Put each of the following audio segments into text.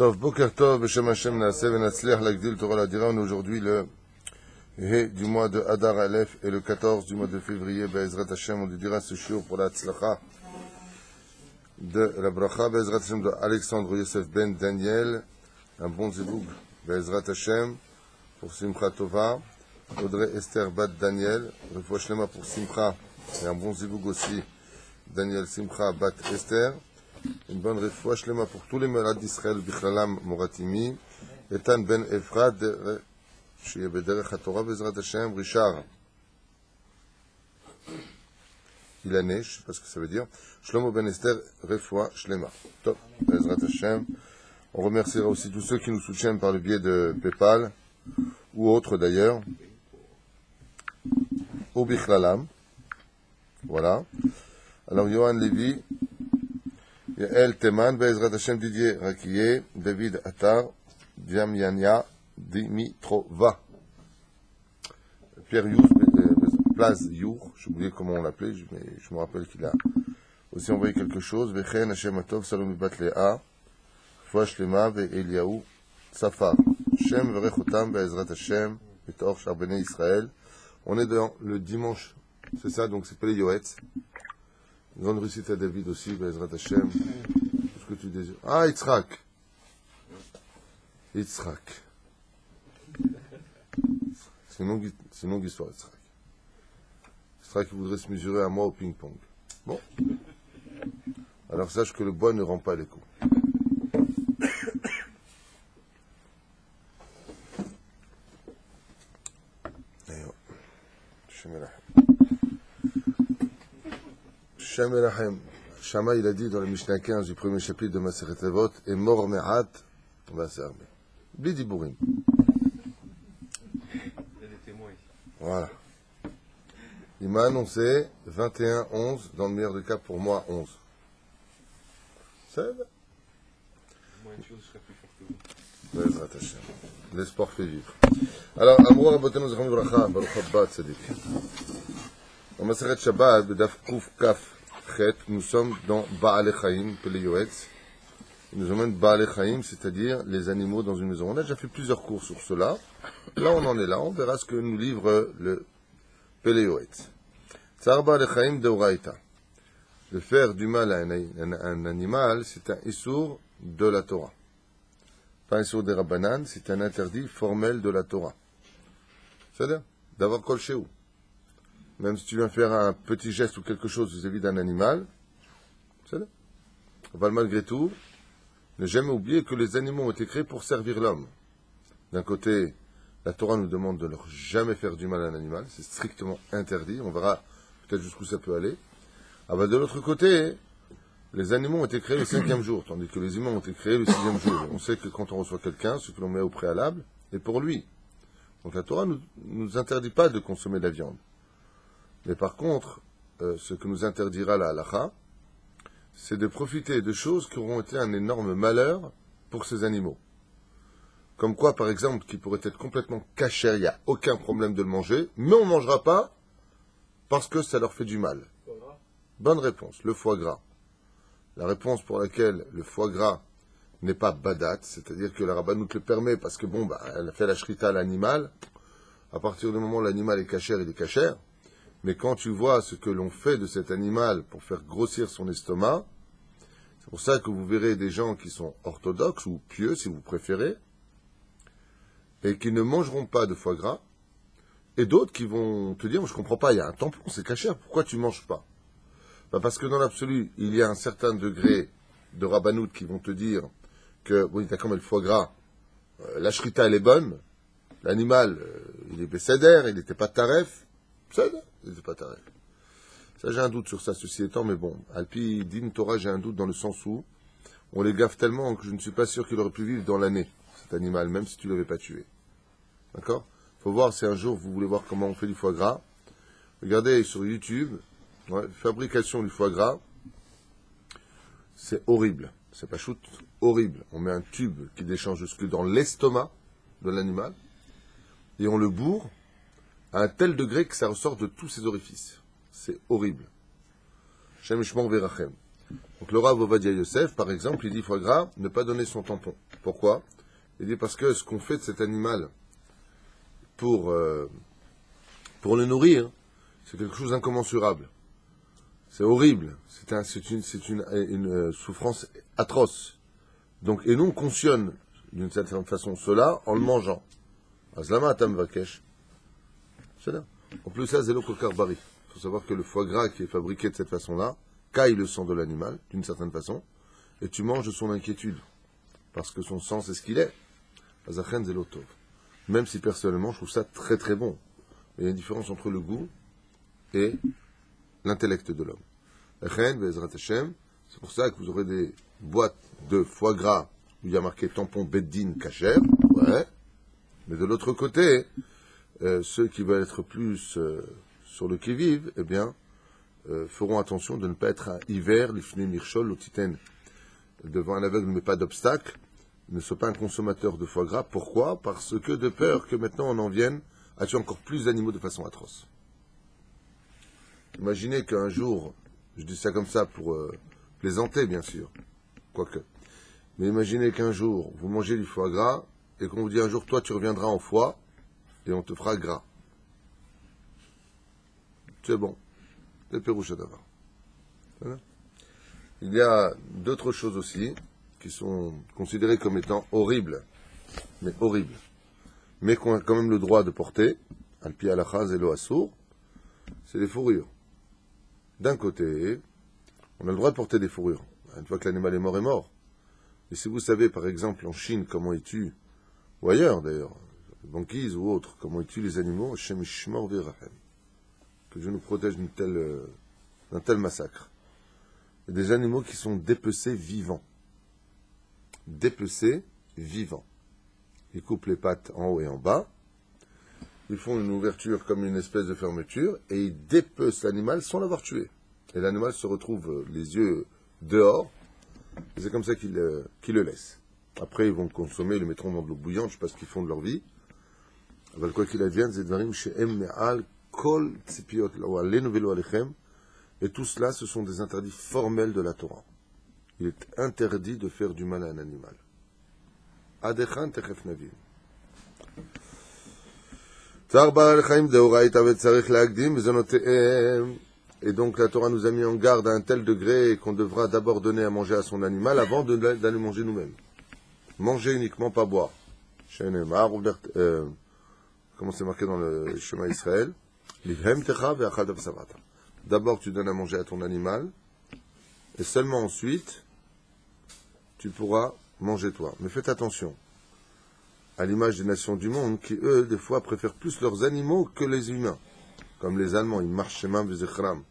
Tov, Boker Tov, Beshem Hashem Naaseh Venatzliach Lagdil Torah Ladira. On est aujourd'hui le He du mois de Adar Aleph et le 14 du mois de février. Be'ezrat Hashem, on dira ce shiur pour la tzlacha de la bracha. Be'ezrat Hashem de Alexandre Yosef Ben Daniel. Un bon ziboug. Be'ezrat Hashem pour Simcha Tova. Audrey Esther Bat Daniel. Refoua Shlema pour Simcha. Et un bon ziboug aussi. Daniel Simcha Bat Esther. Une bonne refoua shlema pour tous les malades d'Israël, Bichlalam Moratimi, Etan Ben Efrad, Shiye Bederech HaTorah, Bezrat Hashem, Richard Ilané, je ne sais pas ce que ça veut dire, Shlomo Ben Esther, refoua shlema. Top, Bezrat Hashem. On remerciera aussi tous ceux qui nous soutiennent par le biais de PayPal, ou autres d'ailleurs, au Bichlalam. Voilà. Alors, Yohan Lévy, Yael Teman, Be'ezrat Hashem, Didier Rakiye, David Attar, Diamyania Dimitrova, Pierre Youz, Plaz Your, j'ai oublié comment on l'appelait, mais je me rappelle qu'il a aussi envoyé quelque chose, Vechen Hashem Atov, Salom Bat Lea, Fouach Lema, Ve'eliaou, Safar, Shem Verechotam, Be'ezrat Hashem, Betor Charbene Israël. On est dans le dimanche, c'est ça, donc c'est pas les Yoetz. Grande réussite à David aussi, Bezrat Hashem. Tout ce que tu désires. Ah, Yitzhak. Yitzhak. C'est une longue histoire, Yitzhak. Yitzhak qui voudrait se mesurer à moi au ping-pong. Bon. Alors sache que le bois ne rend pas les coups. Shem Elachem. Shama, il a dit dans le Mishnah 15 du premier chapitre de Masechet Avot, et mort me'at, on va s'armer. Bli dibourim. Il y a des témoins ici. Voilà. Il m'a annoncé 21-11, dans le meilleur des cas pour moi 11. C'est vrai. Moi, une chose, je serais plus fort que vous. L'espoir fait vivre. Alors, Amour Rabotenu Zecham Bracha, Baruch Haba Tzadik. Dans Masechet Shabbat, Bedaf Kuf Kaf, nous sommes dans Ba'alei Chaim, Pelei Yoetz. Il nous emmène Ba'alei Chaim, c'est-à-dire les animaux dans une maison. On a déjà fait plusieurs cours sur cela. Là, on en est là. On verra ce que nous livre le Pelei Yoetz. Tsar Ba'alei Chaim d'Oraita. De faire du mal à un animal, c'est un issour de la Torah. Pas un issour des Rabbanan, c'est un interdit formel de la Torah. C'est-à-dire d'avoir kol shehu. Même si tu viens faire un petit geste ou quelque chose vis-à-vis d'un animal, c'est là. On va malgré tout ne jamais oublier que les animaux ont été créés pour servir l'homme. D'un côté, la Torah nous demande de ne jamais faire du mal à un animal, c'est strictement interdit, on verra peut-être jusqu'où ça peut aller. Ah bah de l'autre côté, les animaux ont été créés le 5e jour, tandis que les humains ont été créés le 6e jour. On sait que quand on reçoit quelqu'un, ce que l'on met au préalable est pour lui. Donc la Torah ne nous interdit pas de consommer de la viande. Mais par contre, ce que nous interdira la halacha, c'est de profiter de choses qui auront été un énorme malheur pour ces animaux. Comme quoi, par exemple, qui pourrait être complètement caché, il n'y a aucun problème de le manger, mais on ne mangera pas parce que ça leur fait du mal. Bonne réponse, le foie gras. La réponse pour laquelle le foie gras n'est pas badat, c'est-à-dire que la rabbanout le permet parce que elle a fait la shrita à l'animal, à partir du moment où l'animal est cachère, il est cachère. Mais quand tu vois ce que l'on fait de cet animal pour faire grossir son estomac, c'est pour ça que vous verrez des gens qui sont orthodoxes ou pieux, si vous préférez, et qui ne mangeront pas de foie gras, et d'autres qui vont te dire, je ne comprends pas, il y a un tampon, c'est cachère, pourquoi tu ne manges pas? Parce que dans l'absolu, il y a un certain degré de rabbanout qui vont te dire que, oui, t'as quand même le foie gras, la shrita, elle est bonne, l'animal, il est bécédère, il n'était pas taref, c'est pas taref. Ça, j'ai un doute sur ça, ceci étant, mais bon, Alpi Din Torah, j'ai un doute dans le sens où on les gaffe tellement que je ne suis pas sûr qu'il aurait pu vivre dans l'année, cet animal, même si tu ne l'avais pas tué. D'accord? Il faut voir si un jour vous voulez voir comment on fait du foie gras. Regardez sur YouTube, fabrication du foie gras, c'est horrible. C'est pas shoot, horrible. On met un tube qui déchange jusque dans l'estomac de l'animal et on le bourre à un tel degré que ça ressort de tous ses orifices. C'est horrible. Shem Shmor Verachem. Donc le Rav Ovadia Yosef, par exemple, il dit foie gras, ne pas donner son tampon. Pourquoi? Il dit parce que ce qu'on fait de cet animal pour le nourrir, c'est quelque chose d'incommensurable. C'est horrible. C'est une souffrance atroce. Donc, et nous, on cautionne d'une certaine façon cela en le mangeant. Azlama atam vakesh. C'est là. En plus, ça, c'est l'okokar bari. Il faut savoir que le foie gras qui est fabriqué de cette façon-là caille le sang de l'animal, d'une certaine façon, et tu manges de son inquiétude. Parce que son sang, c'est ce qu'il est. Azachen zelotov. Même si personnellement, je trouve ça très très bon. Il y a une différence entre le goût et l'intellect de l'homme. C'est pour ça que vous aurez des boîtes de foie gras où il y a marqué tampon Beddin Kacher, ouais. Mais de l'autre côté, ceux qui veulent être plus sur le qui-vive, eh bien, feront attention de ne pas être un hiver, l'ifné mirchol, l'otiten, devant un aveugle, mais pas d'obstacle, ne soit pas un consommateur de foie gras. Pourquoi? Parce que de peur que maintenant on en vienne à tuer encore plus d'animaux de façon atroce. Imaginez qu'un jour, je dis ça comme ça pour plaisanter, bien sûr, quoique, mais imaginez qu'un jour, vous mangez du foie gras, et qu'on vous dit un jour, toi, tu reviendras en foie, et on te fera gras. C'est bon. C'est Pérouche d'avant. Voilà. Il y a d'autres choses aussi, qui sont considérées comme étant horribles, mais qu'on a quand même le droit de porter, al-pi al-achaz et lo-assour, c'est les fourrures. D'un côté, on a le droit de porter des fourrures. Une fois que l'animal est mort. Et si vous savez, par exemple, en Chine, comment ils tuent, ou ailleurs d'ailleurs, banquises ou autres, comment ils tuent les animaux, Hashem Yishmor V'Yirachem. Que Dieu nous protège d'un tel massacre. Il y a des animaux qui sont dépecés vivants. Dépecés vivants. Ils coupent les pattes en haut et en bas. Ils font une ouverture comme une espèce de fermeture et ils dépecent l'animal sans l'avoir tué. Et l'animal se retrouve les yeux dehors. Et c'est comme ça qu'ils le laissent. Après, ils vont le consommer, ils le mettront dans de l'eau bouillante, je ne sais pas ce qu'ils font de leur vie. Quoi qu'il advienne, et tout cela, ce sont des interdits formels de la Torah. Il est interdit de faire du mal à un animal. Adechan techef navim. Et donc la Torah nous a mis en garde à un tel degré qu'on devra d'abord donner à manger à son animal avant d'aller manger nous-mêmes. Manger uniquement, pas boire. Comment c'est marqué dans le Shema Israël? D'abord tu donnes à manger à ton animal, et seulement ensuite tu pourras manger toi. Mais faites attention. À l'image des nations du monde qui, eux, des fois, préfèrent plus leurs animaux que les humains. Comme les Allemands, ils marchent Shemam V'Zechram,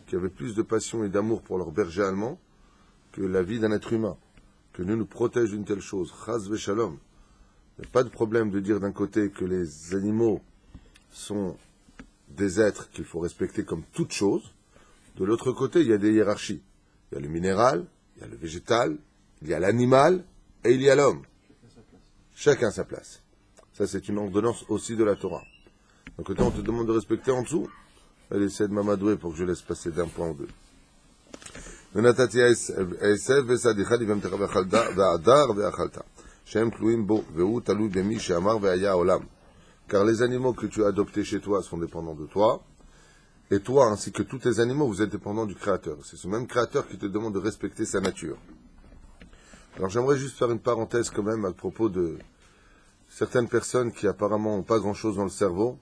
qui avaient plus de passion et d'amour pour leurs bergers allemands que la vie d'un être humain. Que Dieu nous protège d'une telle chose. Chaz V'Shalom. Il n'y a pas de problème de dire d'un côté que les animaux sont des êtres qu'il faut respecter comme toute chose. De l'autre côté, il y a des hiérarchies. Il y a le minéral, il y a le végétal, il y a l'animal et il y a l'homme. Chacun sa place. Ça, c'est une ordonnance aussi de la Torah. Donc, quand on te demande de respecter en dessous, elle essaie de m'amadouer pour que je laisse passer d'un point ou deux. Car les animaux que tu as adoptés chez toi sont dépendants de toi, et toi, ainsi que tous tes animaux, vous êtes dépendants du Créateur. C'est ce même Créateur qui te demande de respecter sa nature. Alors j'aimerais juste faire une parenthèse quand même à propos de certaines personnes qui apparemment n'ont pas grand-chose dans le cerveau,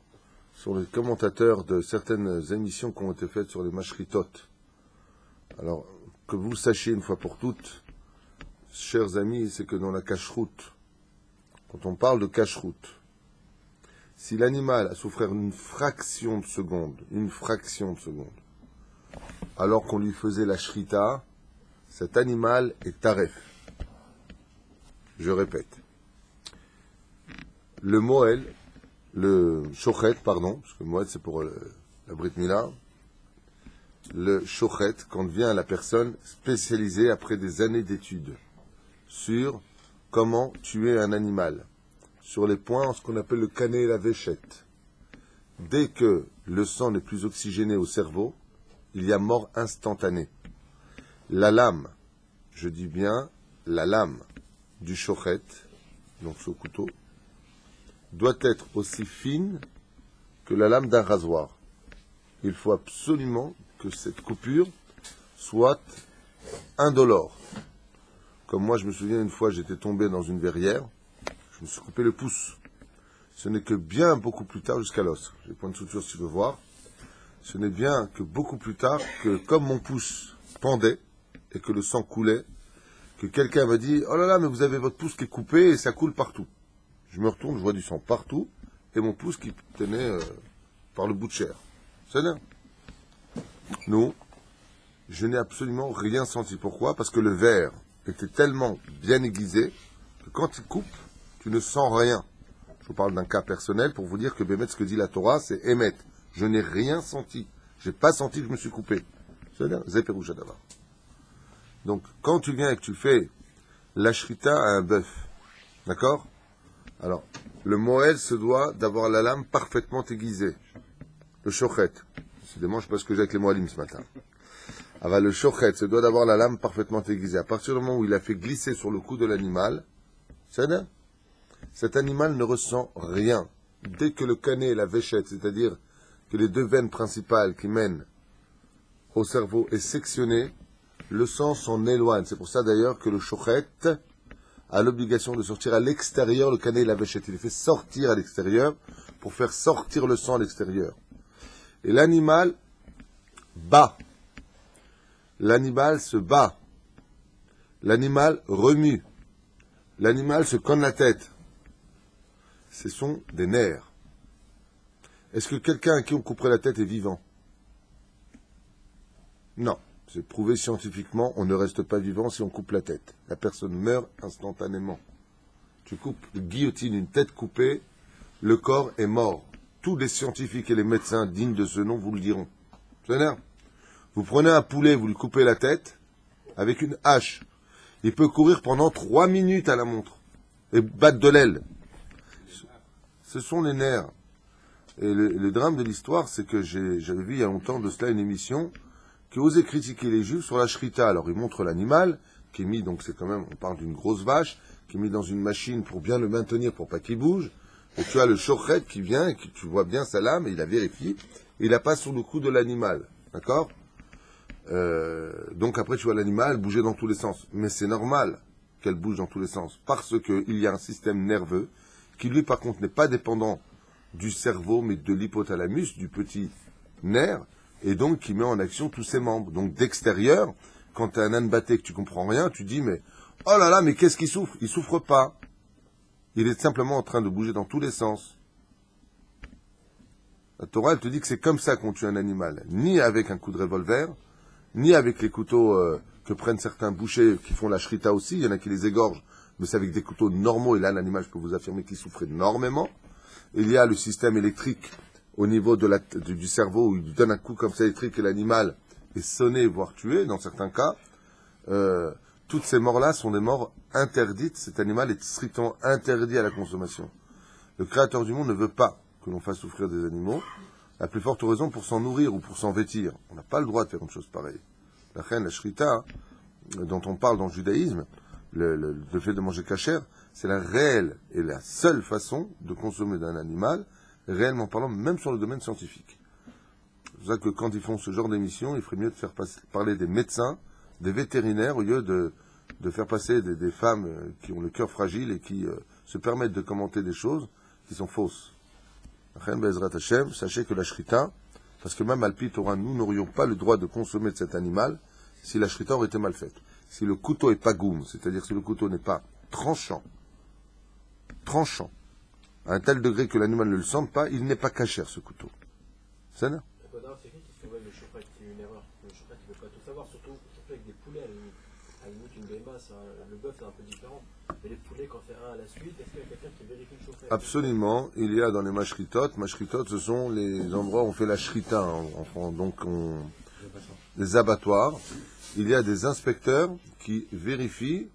sont les commentateurs de certaines émissions qui ont été faites sur les mashritotes. Alors, que vous sachiez une fois pour toutes, chers amis, c'est que dans la cacheroute, quand on parle de cacheroute, si l'animal a souffert une fraction de seconde, alors qu'on lui faisait la shrita, cet animal est taref. Je répète. Le moël, le shochet, pardon, parce que le moël c'est pour la Brit Mila, le shochet, quand vient la personne spécialisée après des années d'études sur comment tuer un animal, sur les points, ce qu'on appelle le canet et la véchette. Dès que le sang n'est plus oxygéné au cerveau, il y a mort instantanée. La lame, je dis bien la lame du shochet, donc ce couteau, doit être aussi fine que la lame d'un rasoir. Il faut absolument que cette coupure soit indolore. Comme moi, je me souviens une fois, j'étais tombé dans une verrière, je me suis coupé le pouce. Ce n'est que bien beaucoup plus tard, jusqu'à l'os. J'ai point de suture si tu veux voir. Ce n'est bien que beaucoup plus tard que, comme mon pouce pendait et que le sang coulait, que quelqu'un m'a dit « Oh là là, mais vous avez votre pouce qui est coupé et ça coule partout. » Je me retourne, je vois du sang partout et mon pouce qui tenait par le bout de chair. C'est bien. Non, je n'ai absolument rien senti. Pourquoi? Parce que le verre était tellement bien aiguisé que quand il coupe, tu ne sens rien. Je vous parle d'un cas personnel pour vous dire que Bémet, ce que dit la Torah, c'est émet. Je n'ai rien senti. Je n'ai pas senti que je me suis coupé. C'est-à-dire, Zéperoucha d'abord. Donc, quand tu viens et que tu fais la shrita à un bœuf, d'accord? Alors, le moël se doit d'avoir la lame parfaitement aiguisée. Le shochet. Décidément, je ne sais pas ce que j'ai avec les moalim ce matin. Alors, le shochet se doit d'avoir la lame parfaitement aiguisée. À partir du moment où il a fait glisser sur le cou de l'animal, c'est-à-dire, cet animal ne ressent rien. Dès que le canet et la véchette, c'est-à-dire que les deux veines principales qui mènent au cerveau est sectionné, le sang s'en éloigne. C'est pour ça d'ailleurs que le shochet a l'obligation de sortir à l'extérieur le canet et la véchette. Il les fait sortir à l'extérieur pour faire sortir le sang à l'extérieur. Et l'animal bat. L'animal se bat. L'animal remue. L'animal se cogne la tête. Ce sont des nerfs. Est-ce que quelqu'un à qui on couperait la tête est vivant? Non. C'est prouvé scientifiquement, on ne reste pas vivant si on coupe la tête. La personne meurt instantanément. Tu coupes, guillotine, une tête coupée, le corps est mort. Tous les scientifiques et les médecins dignes de ce nom vous le diront. C'est-à-dire, vous prenez un poulet, vous lui coupez la tête, avec une hache. Il peut courir pendant 3 minutes à la montre, et battre de l'aile. Ce sont les nerfs. Et le drame de l'histoire, c'est que j'avais vu il y a longtemps de cela une émission qui osait critiquer les Juifs sur la shrita. Alors, il montre l'animal, qui est mis, donc c'est quand même, on parle d'une grosse vache, qui est mis dans une machine pour bien le maintenir, pour pas qu'il bouge. Et tu as le shochet qui vient, et tu vois bien sa lame, et il a vérifié, et il la passe sur le cou de l'animal. D'accord? Donc après, tu vois l'animal bouger dans tous les sens. Mais c'est normal qu'elle bouge dans tous les sens, parce qu'il y a un système nerveux, qui lui, par contre, n'est pas dépendant du cerveau, mais de l'hypothalamus, du petit nerf, et donc qui met en action tous ses membres. Donc d'extérieur, quand tu as un âne batté que tu comprends rien, tu dis mais oh là là, mais qu'est-ce qu'il souffre? Il souffre pas. Il est simplement en train de bouger dans tous les sens. La Torah, elle te dit que c'est comme ça qu'on tue un animal, ni avec un coup de revolver, ni avec les couteaux que prennent certains bouchers qui font la shrita aussi. Il y en a qui les égorgent, mais c'est avec des couteaux normaux. Et là, l'animal, je peux vous affirmer qu'il souffre énormément. Il y a le système électrique au niveau du cerveau, où il donne un coup comme ça électrique et l'animal est sonné, voire tué, dans certains cas. Toutes ces morts-là sont des morts interdites. Cet animal est strictement interdit à la consommation. Le Créateur du monde ne veut pas que l'on fasse souffrir des animaux, la plus forte raison pour s'en nourrir ou pour s'en vêtir. On n'a pas le droit de faire une chose pareille. La reine, la shrita, dont on parle dans le judaïsme, le fait de manger cachère, c'est la réelle et la seule façon de consommer d'un animal, réellement parlant, même sur le domaine scientifique. C'est pour ça que quand ils font ce genre d'émission, il ferait mieux de faire parler des médecins, des vétérinaires, au lieu de faire passer des femmes qui ont le cœur fragile et qui se permettent de commenter des choses qui sont fausses. Sachez que la shrita, parce que même Alpi Torah, nous n'aurions pas le droit de consommer de cet animal si la shrita aurait été mal faite. Si le couteau est pas goum, c'est-à-dire si le couteau n'est pas tranchant, à un tel degré que l'animal ne le sente pas, il n'est pas cachère, ce couteau. C'est là. C'est qui surveille le chauffage? C'est une erreur. Le chauffage, il ne peut pas tout savoir, surtout avec des poulets. À la limite, une béma, le bœuf, c'est un peu différent. Mais les poulets, quand c'est un à la suite, est-ce qu'il y a quelqu'un qui vérifie le chauffage? Absolument. Il y a dans les mashritot, ce sont les endroits où on fait la shrita, les abattoirs. Il y a des inspecteurs qui vérifient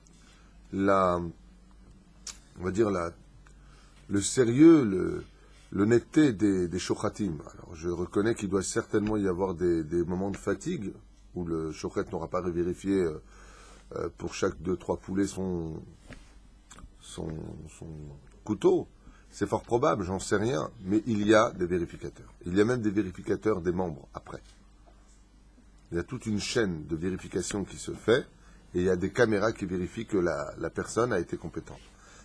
on va dire le sérieux, l'honnêteté des shochatim. Alors, je reconnais qu'il doit certainement y avoir des moments de fatigue où le shochet n'aura pas vérifié pour chaque 2-3 poulets son couteau. C'est fort probable, j'en sais rien, mais il y a des vérificateurs. Il y a même des vérificateurs des membres après. Il y a toute une chaîne de vérification qui se fait, et il y a des caméras qui vérifient que la personne a été compétente.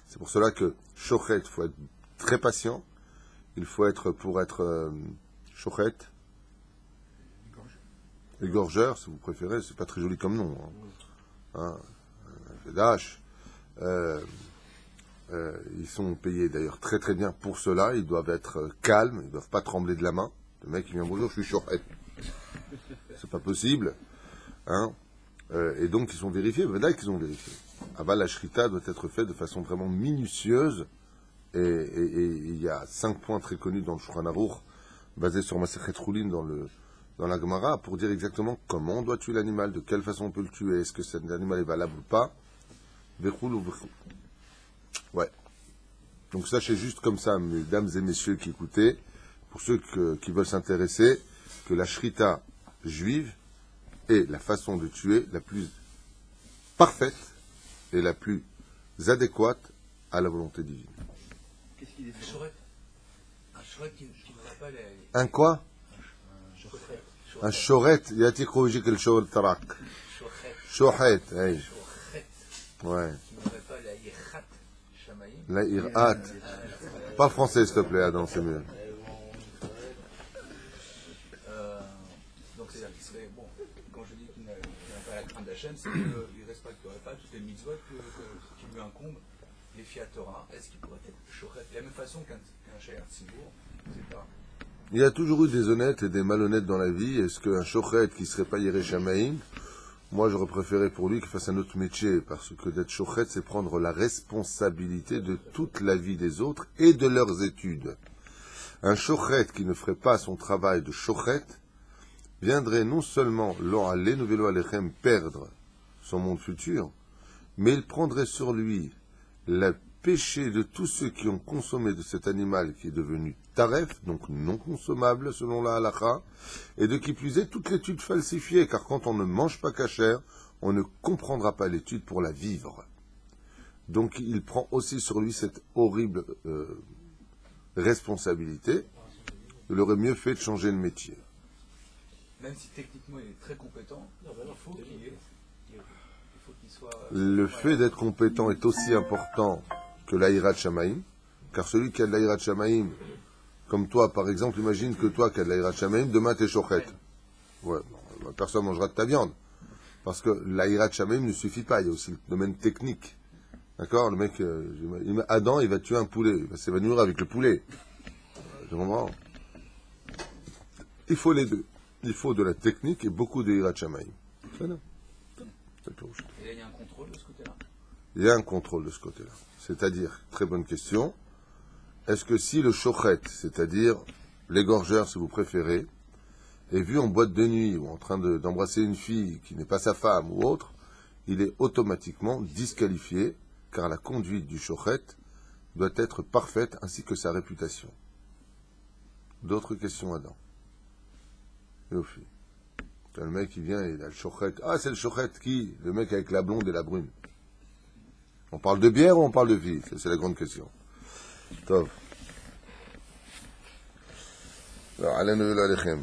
C'est pour cela que shochet, il faut être très patient. Il faut être, pour être shochet, égorgeur, si vous préférez, c'est pas très joli comme nom. Fedash. Ils sont payés d'ailleurs très très bien pour cela. Ils doivent être calmes, ils ne doivent pas trembler de la main. Le mec qui vient bonjour, je suis shochet. C'est pas possible. Et donc ils sont vérifiés, là qu'ils ont vérifié. Aval la shrita doit être fait de façon vraiment minutieuse. Et il y a 5 points très connus dans le Shulchan Aruch, basés sur Masechet Choulin dans la Gemara, pour dire exactement comment on doit tuer l'animal, de quelle façon on peut le tuer, est-ce que cet animal est valable ou pas. Vechul ou vechul. Ouais. Donc sachez juste comme ça, mesdames et messieurs qui écoutez, pour ceux qui veulent s'intéresser, que la shrita juive est la façon de tuer la plus parfaite et la plus adéquate à la volonté divine. Qu'est-ce qu'il est un choret qui n'aurait pas les... Un quoi? Un choret. Yati krouji quel choret tarak. Choret. Hey. Ouais. Qui n'aurait pas la irat shamaïm. La irat. Pas français s'il te plaît, Adam, c'est mieux. Donc c'est-à-dire qu'il serait, bon, quand je dis qu'il n'a pas la crainte d'Hachem, c'est qu'il ne respecterait pas toutes les mitzvot qui lui incombent. Les Fiat Torah, est-ce qu'il pourrait être shochet de la même façon qu'un Shayar Tzibour? Il y a toujours eu des honnêtes et des malhonnêtes dans la vie. Est-ce qu'un shochet qui ne serait pas Yerei Shamaïm, moi j'aurais préféré pour lui qu'il fasse un autre métier, parce que d'être shochet, c'est prendre la responsabilité de toute la vie des autres et de leurs études. Un shochet qui ne ferait pas son travail de shochet viendrait non seulement l'O'alenu Alechem perdre son monde futur, mais il prendrait sur lui le péché de tous ceux qui ont consommé de cet animal qui est devenu taref, donc non consommable selon la halakha, et de qui plus est toute l'étude falsifiée, car quand on ne mange pas kasher, on ne comprendra pas l'étude pour la vivre. Donc il prend aussi sur lui cette horrible responsabilité. Il aurait mieux fait de changer de métier. Même si techniquement il est très compétent, il faut qu'il soit... Le fait d'être compétent est aussi important que l'Aïrat Shamaïm, car celui qui a de l'Aïrat Shamaïm, comme toi par exemple, imagine que toi qui as de l'Aïrat Shamaïm, demain t'es shochet. Ouais, personne mangera de ta viande. Parce que l'Aïrat Shamaïm ne suffit pas, il y a aussi le domaine technique. D'accord? Le mec, Adam, il va tuer un poulet, il va s'évanouir avec le poulet. Tu comprends? Il faut les deux. Il faut de la technique et beaucoup d'Aïrat Shamaïm. C'est là. Et là, il y a un contrôle de ce côté-là. Il y a un contrôle de ce côté-là. C'est-à-dire, très bonne question, est-ce que si le shochet, c'est-à-dire l'égorgeur si vous préférez, est vu en boîte de nuit ou en train d'embrasser une fille qui n'est pas sa femme ou autre, il est automatiquement disqualifié, car la conduite du shochet doit être parfaite ainsi que sa réputation. D'autres questions, Adam? Yofi. Le mec qui vient, il a le shochet. Ah, c'est le shochet qui? Le mec avec la blonde et la brune. On parle de bière ou on parle de vie? C'est la grande question. Tov. Alors, allez-nous l'alechem.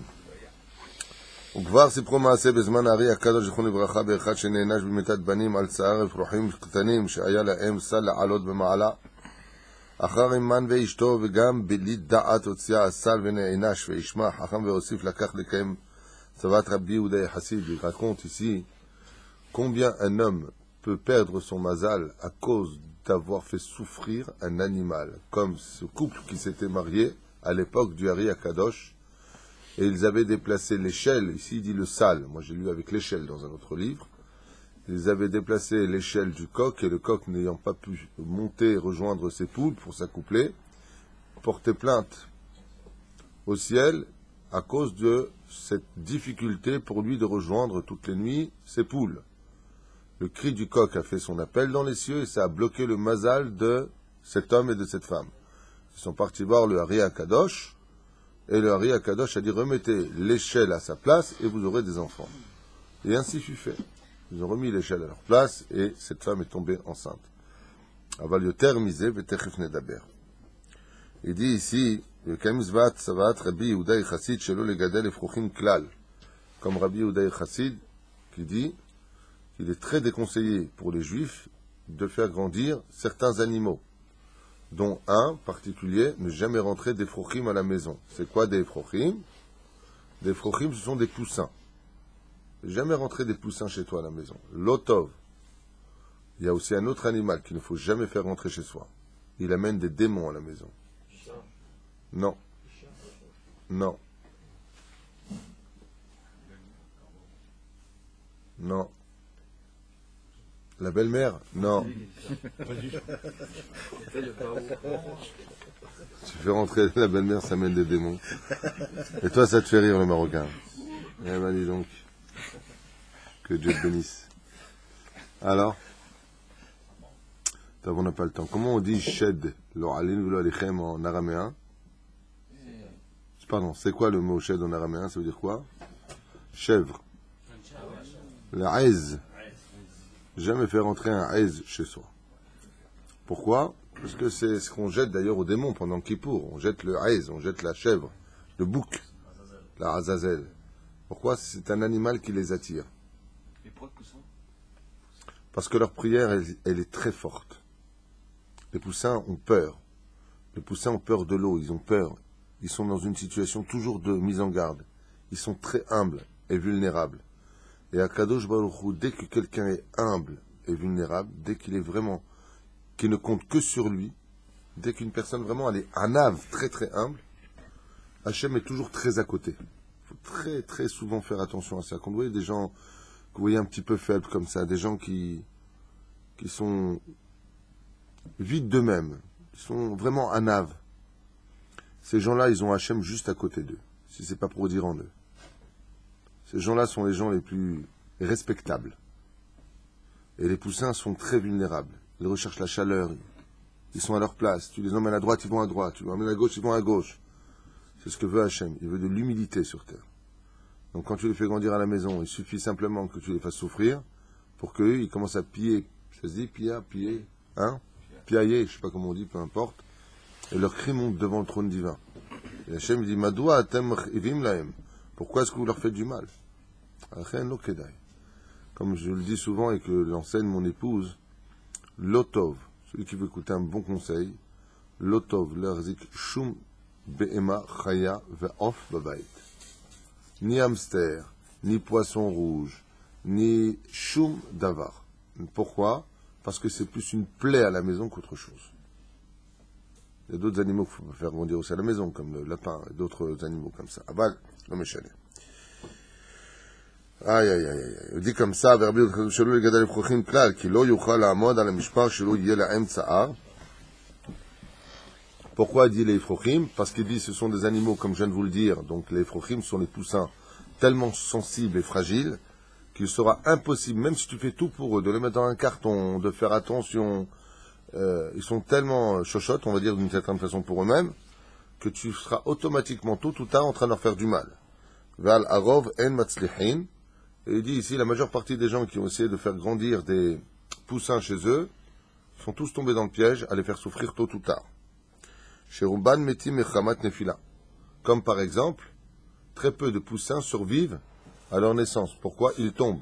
וכבר סיפרו מעשה בזמן הארי הקדוש זכרונו לברכה באחד שנענש במיתת בנים על צער אפרוחים קטנים שהיה להם סל לעלות במעלה. אחר אימן ואשתו וגם בלית דעת הוציאה הסל ונענש וישמע חכם והוסיף לקח לקיים צוות רבי יהודה יחסיד. Il raconte ici combien un homme peut perdre son mazal à cause d'avoir fait souffrir un animal, comme ce couple qui s'était marié à l'époque du Hari Akadosh, et ils avaient déplacé l'échelle, ici il dit le sal, moi j'ai lu avec l'échelle dans un autre livre, ils avaient déplacé l'échelle du coq, et le coq n'ayant pas pu monter et rejoindre ses poules pour s'accoupler, portait plainte au ciel à cause de cette difficulté pour lui de rejoindre toutes les nuits ses poules. Le cri du coq a fait son appel dans les cieux et ça a bloqué le mazal de cet homme et de cette femme. Ils sont partis voir le Hari Akadosh, et le Hari Akadosh a dit remettez l'échelle à sa place et vous aurez des enfants. Et ainsi fut fait. Ils ont remis l'échelle à leur place et cette femme est tombée enceinte. Aval yoter misé v'techef nedaber. Il dit ici, savat Rabbi Yehuda Chassid shelo legadel efrochim klal. Comme Rabbi Yehuda Chassid qui dit qu'il est très déconseillé pour les juifs de faire grandir certains animaux, dont un particulier, ne jamais rentrer des frochim à la maison. C'est quoi des frochim? Des frochim, ce sont des poussins. Jamais rentrer des poussins chez toi à la maison. L'otov. Il y a aussi un autre animal qu'il ne faut jamais faire rentrer chez soi. Il amène des démons à la maison. Non. Non. Non. La belle-mère? Non. Tu fais rentrer la belle-mère, ça amène des démons. Et toi, ça te fait rire, le Marocain. Eh ben, dis donc. Que Dieu te bénisse. Alors? On n'a pas le temps. Comment on dit shed, en araméen? Pardon, c'est quoi le mot shed en araméen? Ça veut dire quoi? Chèvre. La aise. Jamais faire entrer un aise chez soi. Pourquoi? Parce que c'est ce qu'on jette d'ailleurs aux démons pendant Kippour. On jette le aise, on jette la chèvre, le bouc, la azazel. Pourquoi? C'est un animal qui les attire. Et pourquoi le poussin? Parce que leur prière, elle est très forte. Les poussins ont peur. Les poussins ont peur de l'eau, ils ont peur. Ils sont dans une situation toujours de mise en garde. Ils sont très humbles et vulnérables. Et à Kadosh Baruch Hu, dès que quelqu'un est humble et vulnérable, dès qu'il est vraiment, qu'il ne compte que sur lui, dès qu'une personne vraiment, elle est anave, très très humble, Hachem est toujours très à côté. Il faut très très souvent faire attention à ça. Quand vous voyez des gens que vous voyez un petit peu faibles comme ça, des gens qui sont vides d'eux-mêmes, qui sont vraiment anaves, ces gens-là, ils ont Hachem juste à côté d'eux, si c'est pas pour dire en eux. Ces gens-là sont les gens les plus respectables. Et les poussins sont très vulnérables. Ils recherchent la chaleur. Ils sont à leur place. Tu les emmènes à droite, ils vont à droite. Tu les emmènes à gauche, ils vont à gauche. C'est ce que veut Hachem. Il veut de l'humilité sur terre. Donc quand tu les fais grandir à la maison, il suffit simplement que tu les fasses souffrir pour qu'eux, ils commencent à piller. Ça se dit piller, hein? Piailler, je sais pas comment on dit, peu importe. Et leur cri monte devant le trône divin. Et Hachem dit, Madoua atem ivim lahem. Pourquoi est-ce que vous leur faites du mal? Comme je le dis souvent et que l'enseigne mon épouse, l'otov, celui qui veut écouter un bon conseil, l'otov, l'erzik, shum be'ema chaya ve'of babayit. Ni hamster, ni poisson rouge, ni shum davar. Pourquoi? Parce que c'est plus une plaie à la maison qu'autre chose. Il y a d'autres animaux qu'il faut faire grandir aussi à la maison, comme le lapin et d'autres animaux comme ça. Aval, le méchané. Aïe, aïe, aïe, aïe. Il dit comme ça, Verbi, Shelou le gadal efrochim klal, ki lo yuchal ha'amod al ha'mishpar, Shelou yeh la'em tsa'ar. Pourquoi il dit les efrochim? Parce qu'il dit ce sont des animaux, comme je viens de vous le dire, donc les efrochim sont les poussins tellement sensibles et fragiles, qu'il sera impossible, même si tu fais tout pour eux, de les mettre dans un carton, de faire attention, ils sont tellement chochottes, on va dire d'une certaine façon pour eux-mêmes, que tu seras automatiquement tôt ou tard en train de leur faire du mal. Val arov en matzlihin. Et il dit ici, la majeure partie des gens qui ont essayé de faire grandir des poussins chez eux sont tous tombés dans le piège à les faire souffrir tôt ou tard. Chez Rumban metim echamat nefila. Comme par exemple, très peu de poussins survivent à leur naissance. Pourquoi? Ils tombent.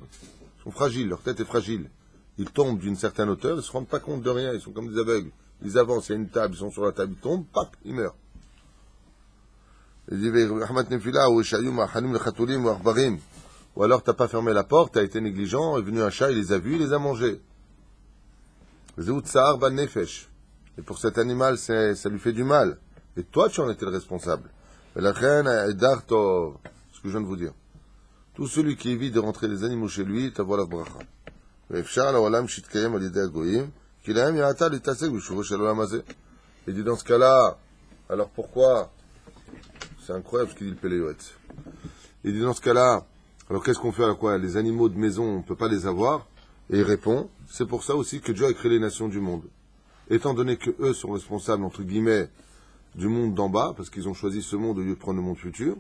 Ils sont fragiles, leur tête est fragile. Ils tombent d'une certaine hauteur, ils ne se rendent pas compte de rien, ils sont comme des aveugles. Ils avancent, il y a une table, ils sont sur la table, ils tombent, pap, ils meurent. Il dit, ou alors tu n'as pas fermé la porte, tu as été négligent, est venu un chat, il les a vus, il les a mangés. Et pour cet animal, ça lui fait du mal. Et toi, tu en étais le responsable. Ce que je viens de vous dire. Tout celui qui évite de rentrer les animaux chez lui, t'avoir la bracha. Il dit dans ce cas-là, alors pourquoi? C'est incroyable ce qu'il dit le Péléoët. Il dit dans ce cas-là, alors qu'est-ce qu'on fait à quoi? Les animaux de maison, on ne peut pas les avoir. Et il répond, c'est pour ça aussi que Dieu a créé les nations du monde. Étant donné que eux sont responsables, entre guillemets, du monde d'en bas, parce qu'ils ont choisi ce monde au lieu de prendre le monde futur,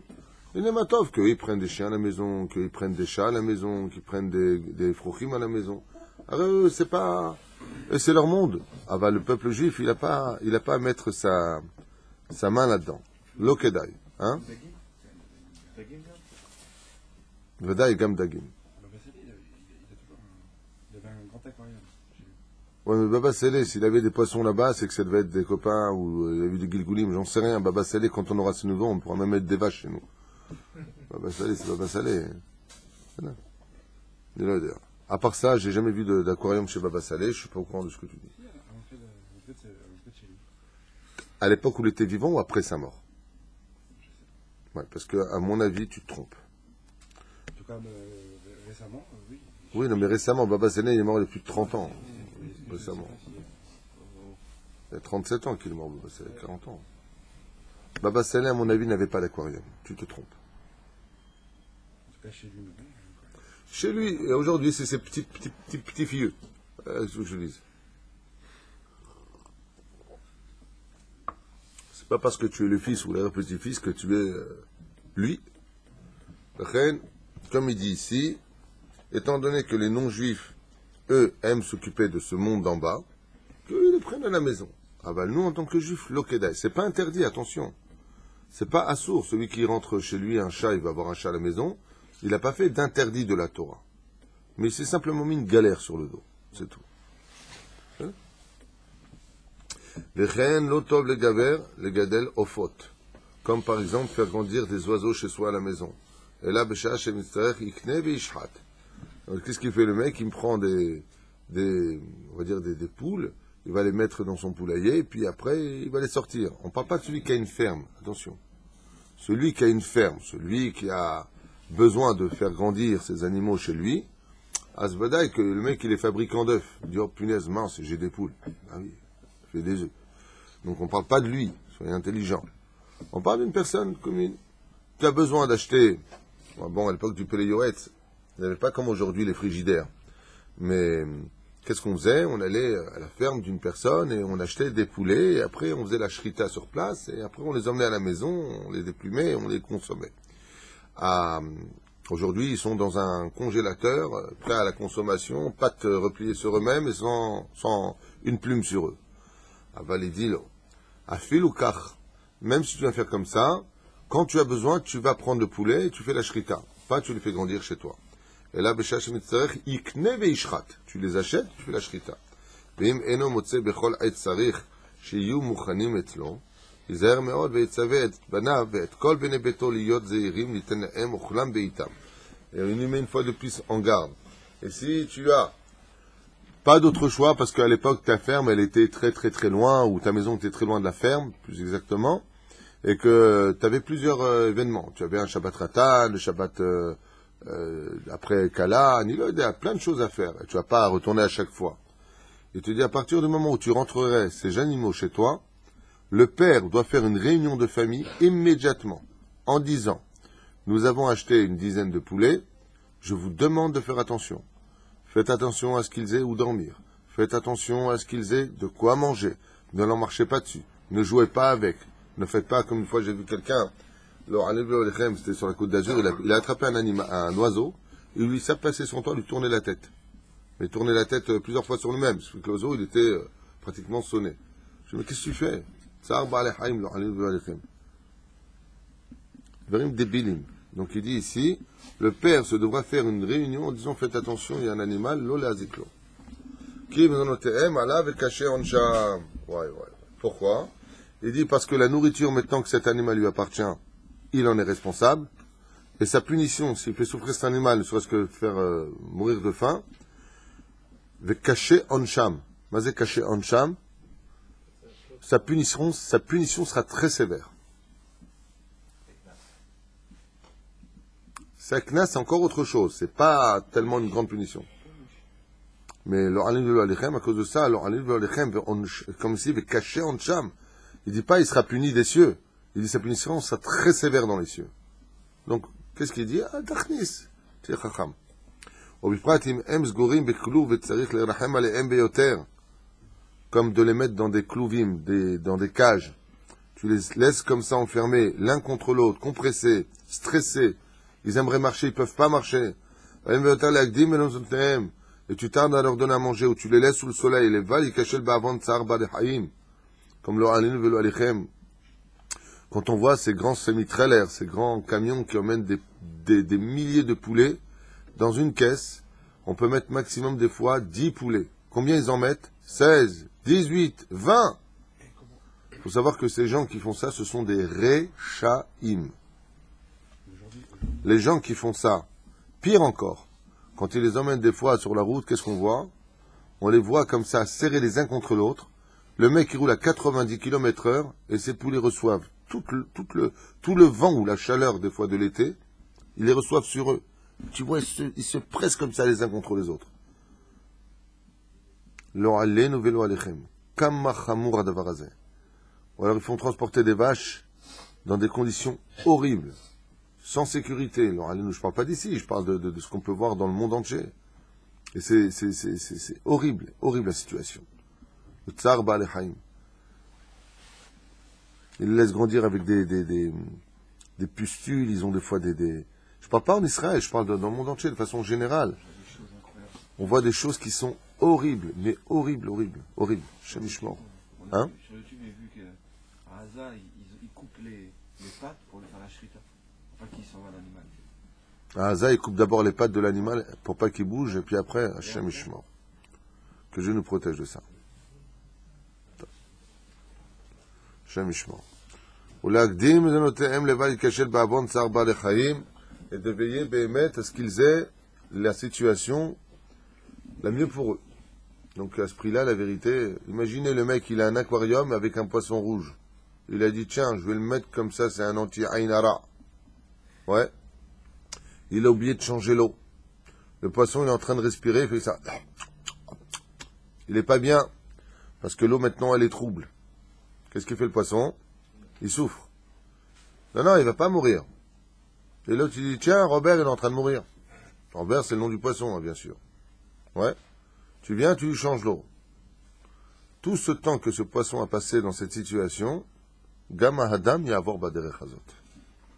Il est matov qu'ils prennent des chiens à la maison, qu'ils prennent des chats à la maison, qu'ils prennent des frochim à la maison. Alors eux, c'est pas... C'est leur monde. Ah bah, le peuple juif, il a pas à mettre sa main là-dedans. Lokedai. Hein? Vedai gam dagim. Il avait un grand aquarium. Ouais, mais Baba Salé, s'il avait des poissons là-bas, c'est que ça devait être des copains ou il y a eu des gilgoulim, j'en sais rien. Baba Salé, quand on aura ses nouveaux, on pourra même mettre des vaches chez nous. Baba Salé, c'est Baba Salé. Voilà. Dis-le d'ailleurs. À part ça, j'ai jamais vu d'aquarium chez Baba Salé, je suis pas au courant de ce que tu dis. Peut-être chez lui. À l'époque où il était vivant ou après sa mort? Ouais, parce que, à mon avis, tu te trompes. En tout cas, récemment, oui. Oui, non, mais récemment, Baba Salé, il est mort il y a plus de 30 ans. Récemment. Il y a 37 ans qu'il est mort, Baba Salé, 40 ans. Baba Salé, à mon avis, n'avait pas d'aquarium. Tu te trompes. En tout cas, chez lui, non. Chez lui, et aujourd'hui, c'est ses petits filles. C'est ce que je dis. C'est pas parce que tu es le fils ou le petit-fils que tu es lui. Comme il dit ici, étant donné que les non-juifs, eux, aiment s'occuper de ce monde d'en bas, qu'ils les prennent à la maison. Ah ben nous, en tant que juifs, l'okedai, c'est pas interdit, attention. C'est pas assourd. Celui qui rentre chez lui, un chat, il va avoir un chat à la maison. Il n'a pas fait d'interdit de la Torah. Mais il s'est simplement mis une galère sur le dos. C'est tout. Vechen l'otov le gaver, le gadel ofot. Comme par exemple faire grandir des oiseaux chez soi à la maison. Et là, Bécha, chez Mitzrach, ikne veishhat. Donc, qu'est-ce qu'il fait le mec? Il me prend on va dire des poules, il va les mettre dans son poulailler, et puis après, il va les sortir. On ne parle pas de celui qui a une ferme, attention. Celui qui a une ferme, celui qui a besoin de faire grandir ses animaux chez lui, Asbadaï, que le mec, il est fabricant d'œufs. Il dit, oh punaise, mince, j'ai des poules. Ah oui, il fait des œufs. Donc, on ne parle pas de lui, soyez intelligent. On parle d'une personne commune. Tu as besoin d'acheter, bon, à l'époque du Péléioretz, il n'y avait pas comme aujourd'hui les frigidaires. Mais qu'est-ce qu'on faisait? On allait à la ferme d'une personne et on achetait des poulets, et après on faisait la shrita sur place, et après on les emmenait à la maison, on les déplumait et on les consommait. Aujourd'hui, ils sont dans un congélateur, prêts à la consommation, pattes repliées sur eux-mêmes et sans une plume sur eux. Avalidilo. Afil ou kach. Même si tu vas faire comme ça, quand tu as besoin, tu vas prendre le poulet et tu fais la shrita. Pas tu les fais grandir chez toi. Et là, Beshash Mitzarech, ikne veishrat. Tu les achètes, tu fais la shrita. Veim eno motze bechol ait sarich, shiyu muchanim etlo, yizaher meod veitzave et banav, et kol bene beto liyot zeirim, liten lahem ochlam beitam. Et on y met une fois de plus en garde. Et si tu as pas d'autre choix, parce qu'à l'époque, ta ferme, elle était très très très loin, ou ta maison était très loin de la ferme, plus exactement, et que tu avais plusieurs événements. Tu avais un Shabbat Ratan, le Shabbat après Kala, il y a plein de choses à faire. Et tu vas pas retourner à chaque fois. Il te dit, à partir du moment où tu rentrerais ces animaux chez toi, le père doit faire une réunion de famille immédiatement, en disant, nous avons acheté une dizaine de poulets, je vous demande de faire attention. Faites attention à ce qu'ils aient où dormir. Faites attention à ce qu'ils aient de quoi manger. Ne leur marchez pas dessus. Ne jouez pas avec. Ne faites pas comme une fois j'ai vu quelqu'un, c'était sur la Côte d'Azur, il a attrapé un oiseau, il lui s'est placé son toit, lui tournait la tête. Mais tournait la tête plusieurs fois sur lui-même, parce que l'oiseau, il était pratiquement sonné. Je dis, mais qu'est-ce que tu fais? Donc il dit ici, le père se devra faire une réunion en disant, faites attention, il y a un animal, l'olaziklo. Pourquoi? Il dit parce que la nourriture, maintenant que cet animal lui appartient, il en est responsable. Et sa punition, s'il fait souffrir cet animal, ne serait-ce que faire mourir de faim, cacher onsham. Mazé cacher onsham, sa punition sera très sévère. Sa knas, c'est encore autre chose. C'est pas tellement une grande punition. Mais à cause de ça, comme ici, cacher onsham. Il dit pas il sera puni des cieux. Il dit sa punition sera très sévère dans les cieux. Donc, qu'est-ce qu'il dit? Ah, dachnis. C'est chacham. Comme de les mettre dans des klouvim, dans des cages, tu les laisses comme ça enfermés, l'un contre l'autre, compressés, stressés, ils aimeraient marcher, ils peuvent pas marcher. Et tu tardes à leur donner à manger, ou tu les laisses sous le soleil, les val, comme le Alinu velo alichem. Quand on voit ces grands semi-trailers, ces grands camions qui emmènent des milliers de poulets dans une caisse, on peut mettre maximum des fois 10 poulets. Combien ils en mettent? 16, 18, 20. Il faut savoir que ces gens qui font ça, ce sont des réchaïm. Les gens qui font ça, pire encore, quand ils les emmènent des fois sur la route, qu'est-ce qu'on voit? On les voit comme ça, serrés les uns contre l'autre. Le mec, il roule à 90 km/h et ses poulets reçoivent tout le vent ou la chaleur des fois de l'été. Ils les reçoivent sur eux. Tu vois, ils se pressent comme ça les uns contre les autres. Lo alenu velo alechem. Kama chamour hadavar hazeh. Ou alors ils font transporter des vaches dans des conditions horribles, sans sécurité. Alors, je ne parle pas d'ici, je parle de ce qu'on peut voir dans le monde entier. Et c'est horrible, horrible la situation. Le tsar Baal Chaim. Ils les laissent grandir avec des pustules, ils ont des fois Je parle pas en Israël, je parle dans le monde entier de façon générale. On voit des choses qui sont horribles, mais horribles. Shem Yishmor. Hein? Sur YouTube, j'ai vu qu'à Gaza, ils coupent les pattes pour le faire la shrita, pour pas qu'il s'en va l'animal. À Gaza, ils coupent d'abord les pattes de l'animal pour pas qu'il bouge, et puis après, Hashem Yishmor. Que Dieu nous protège de ça. Hashem Yishmor. ולהקדים זנותיהם לבל ייכשל בעוון צער בעלי חיים, et de veiller béhémet à ce qu'ils aient la situation la mieux pour eux. Donc à ce prix-là, la vérité, imaginez le mec, il a un aquarium avec un poisson rouge. Il a dit, tiens, je vais le mettre comme ça, c'est un anti-ainara. Ouais. Il a oublié de changer l'eau. Le poisson, il est en train de respirer, il fait ça. Il n'est pas bien, parce que l'eau, maintenant, elle est trouble. Qu'est-ce qu'il fait le poisson? Il souffre. Non, il va pas mourir. Et l'autre, il dit, tiens, Robert, il est en train de mourir. Robert, c'est le nom du poisson, hein, bien sûr. Ouais. Tu viens, tu lui changes l'eau. Tout ce temps que ce poisson a passé dans cette situation, Gama Hadam Yavor Baderech Hazot.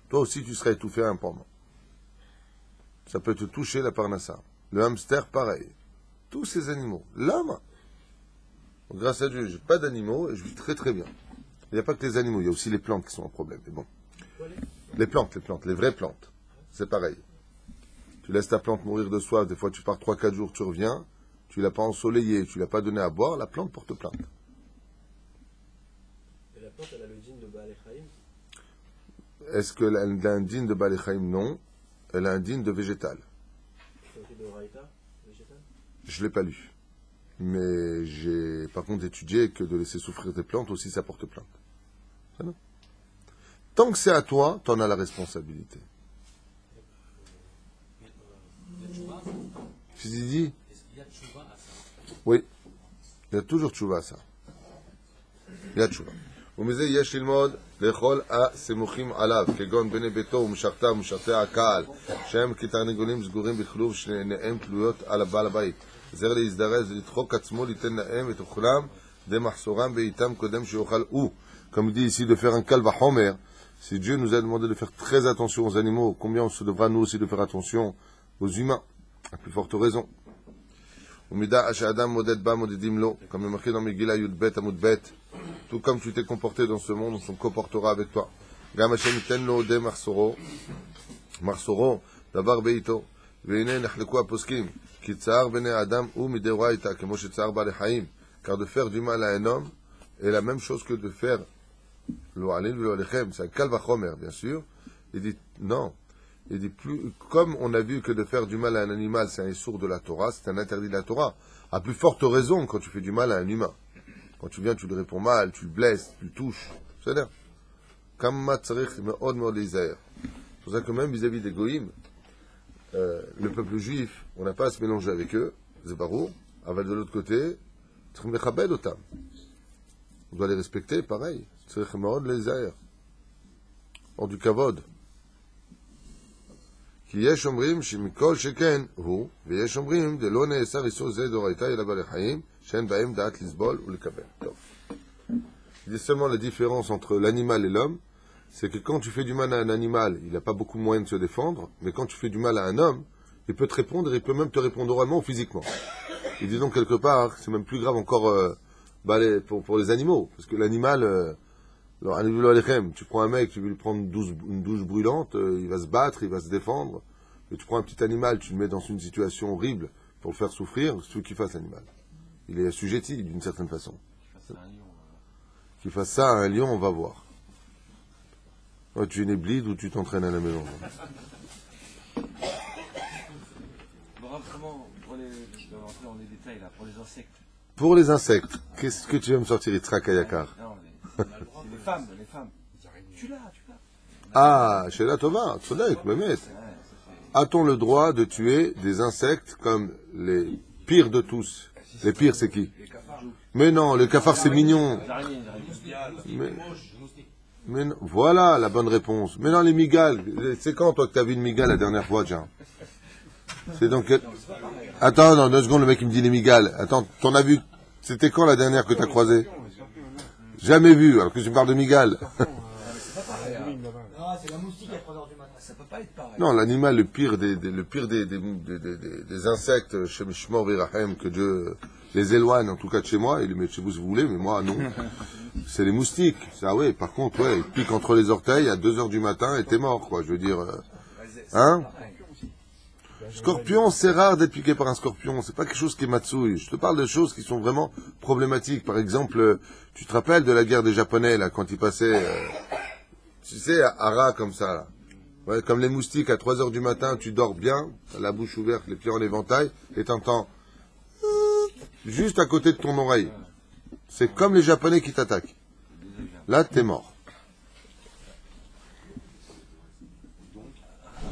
Toi aussi, tu seras étouffé à un pendant. Ça peut te toucher la parnassa. Le hamster, pareil. Tous ces animaux. L'homme. Grâce à Dieu, j'ai pas d'animaux et je vis très très bien. Il n'y a pas que les animaux, il y a aussi les plantes qui sont un problème. Mais bon. Les plantes, les vraies plantes. C'est pareil. Tu laisses ta plante mourir de soif, des fois tu pars 3-4 jours, tu reviens, tu l'as pas ensoleillée, tu l'as pas donné à boire, la plante porte plainte. Et la plante, elle a le dîne de Baal Chaim? Est-ce qu'elle a un dîne de Baal Chaim? Non. Elle a un dîne de végétal. C'est aussi de Raïta, végétal? Je l'ai pas lu. Mais j'ai par contre étudié que de laisser souffrir des plantes aussi, ça porte plainte. C'est bon. Tant que c'est à toi, tu en as la responsabilité. Tu dis? Oui. Il y a toujours tchouva à ça. Il y a tchouva. ומזה יש ללמוד לכל הסמוכים עליו, כגון בני ביתו ומשרתיו ומשרתי הקהל, שהם כתרנגולים סגורים בכלוב שעיניהם תלויות על הבעל הבית. זר להזדרז ולדחוק עצמו ליתן להם את אוכלם, די מחסורם בעיתם קודם שיאכל הוא. Comme il dit ici de faire un calva homer, si Dieu nous a demandé de faire très attention aux animaux, combien on se devra nous aussi de faire attention aux humains, à plus forte raison. ומידה שהאדם מודד בה מודדים לו, comme le marqué dans Megillah Yud-Bet Amud Bet, tout comme tu t'es comporté dans ce monde, on se comportera avec toi. גם השם ייתן לו די מחסורו, דבר בעיתו, והנה נחלקו הפוסקים, כי צער בני האדם הוא מדאורייתא, כמו שצער בעלי חיים, car de faire du mal à un homme est la même chose que de faire lo alin velo alechem, c'est un kal vachomer, bien sûr. Il dit non. Il dit plus, comme on a vu que de faire du mal à un animal, c'est un issour de la Torah, c'est un interdit de la Torah. À plus forte raison quand tu fais du mal à un humain. Quand tu viens, tu lui réponds mal, tu le blesses, tu le touches. C'est-à-dire, kamma tzarich me'od me'od lizaer. C'est pour ça que même vis-à-vis des goïms, le peuple juif, on n'a pas à se mélanger avec eux, c'est barou. Aval de l'autre côté, tzarich mechabed otam. On doit les respecter, pareil. Tzarich me'od lizaer. Hors du kavod. כי יש אומרים שמכל שכן הוא, ויש אומרים דלא נאסר איסור זה דאורייתא אלא בעלי חיים, שאין בהם דעת לסבול ולקבל. טוב. qui dit seulement la différence entre l'animal et l'homme, c'est que quand tu fais du mal à un animal, il n'a pas beaucoup de moyens de se défendre, mais quand tu fais du mal à un homme, il peut te répondre, il peut même te répondre oralement ou physiquement. Il dit donc quelque part, c'est même plus grave encore pour les animaux, parce que l'animal, tu prends un mec, tu veux lui prendre une douche brûlante, il va se battre, il va se défendre, et tu prends un petit animal, tu le mets dans une situation horrible pour le faire souffrir, c'est ce qu'il fasse l'animal. Il est assujetti d'une certaine façon. Qu'il fasse ça à un lion, on va voir. Ouais, tu es né blide ou tu t'entraînes à la maison. Vraiment, pour rentrer dans les détails là, pour les insectes. Pour les insectes, qu'est-ce que tu vas me sortir, Yitzhak Ayakar? Non, c'est les femmes, les femmes. Tu l'as. Ah, Sheila Tova, Tzodek, Mehmet. A-t-on le droit de tuer des insectes comme les pires de tous? Les pires, c'est qui? Mais non, le cafard, c'est mignon. Mais non, voilà la bonne réponse. Mais non, les migales. C'est quand, toi, que t'as vu une migale la dernière fois, Jean? C'est donc... Attends, non, 2 secondes, le mec, il me dit les migales. Attends, t'en as vu... C'était quand la dernière que t'as croisée? Jamais vu, alors que tu me parles de migales. Non, c'est la moustique à 3h du matin. Ça peut pas être pareil. Non, l'animal le pire des insectes, Shemishmor Virahem, que Dieu les éloigne, en tout cas de chez moi, et les met chez vous si vous voulez, mais moi, non. C'est les moustiques. Ça, ouais, par contre, ouais, ils piquent entre les orteils à 2h du matin et t'es mort, quoi. Je veux dire, hein? Scorpion, c'est rare d'être piqué par un scorpion. C'est pas quelque chose qui est matsouille. Je te parle de choses qui sont vraiment problématiques. Par exemple, tu te rappelles de la guerre des Japonais, là, quand ils passaient, tu sais, à Hara, comme ça, là. Ouais, comme les moustiques, à 3h du matin, tu dors bien, la bouche ouverte, les pieds en éventail, et t'entends juste à côté de ton oreille. C'est comme les Japonais qui t'attaquent. Là, t'es mort.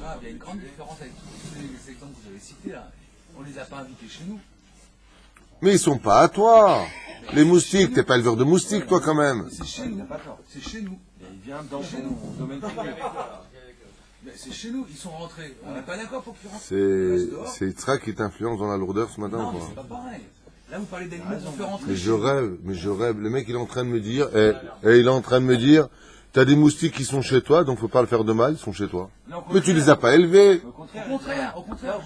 Ah, il y a une grande différence avec tous les exemples que vous avez cités là. On les a pas invités chez nous. Mais ils sont pas à toi. Les moustiques, t'es pas éleveur de moustiques, toi, quand même. C'est chez nous. C'est chez nous. Il vient dans ton domaine privé. Mais c'est chez nous, ils sont rentrés. On n'est pas d'accord pour qu'ils rentrent. C'est Yitzhak qui t'influence dans la lourdeur ce matin, non, ou mais quoi? c'est pas pareil. Là, vous parlez d'animaux qu'on fait rentrer. Mais je rêve. Le mec, il est en train de me dire, il est en train de me dire, t'as des moustiques qui sont chez toi, donc faut pas le faire de mal, ils sont chez toi. Non, Mais tu les as pas élevés. Au contraire,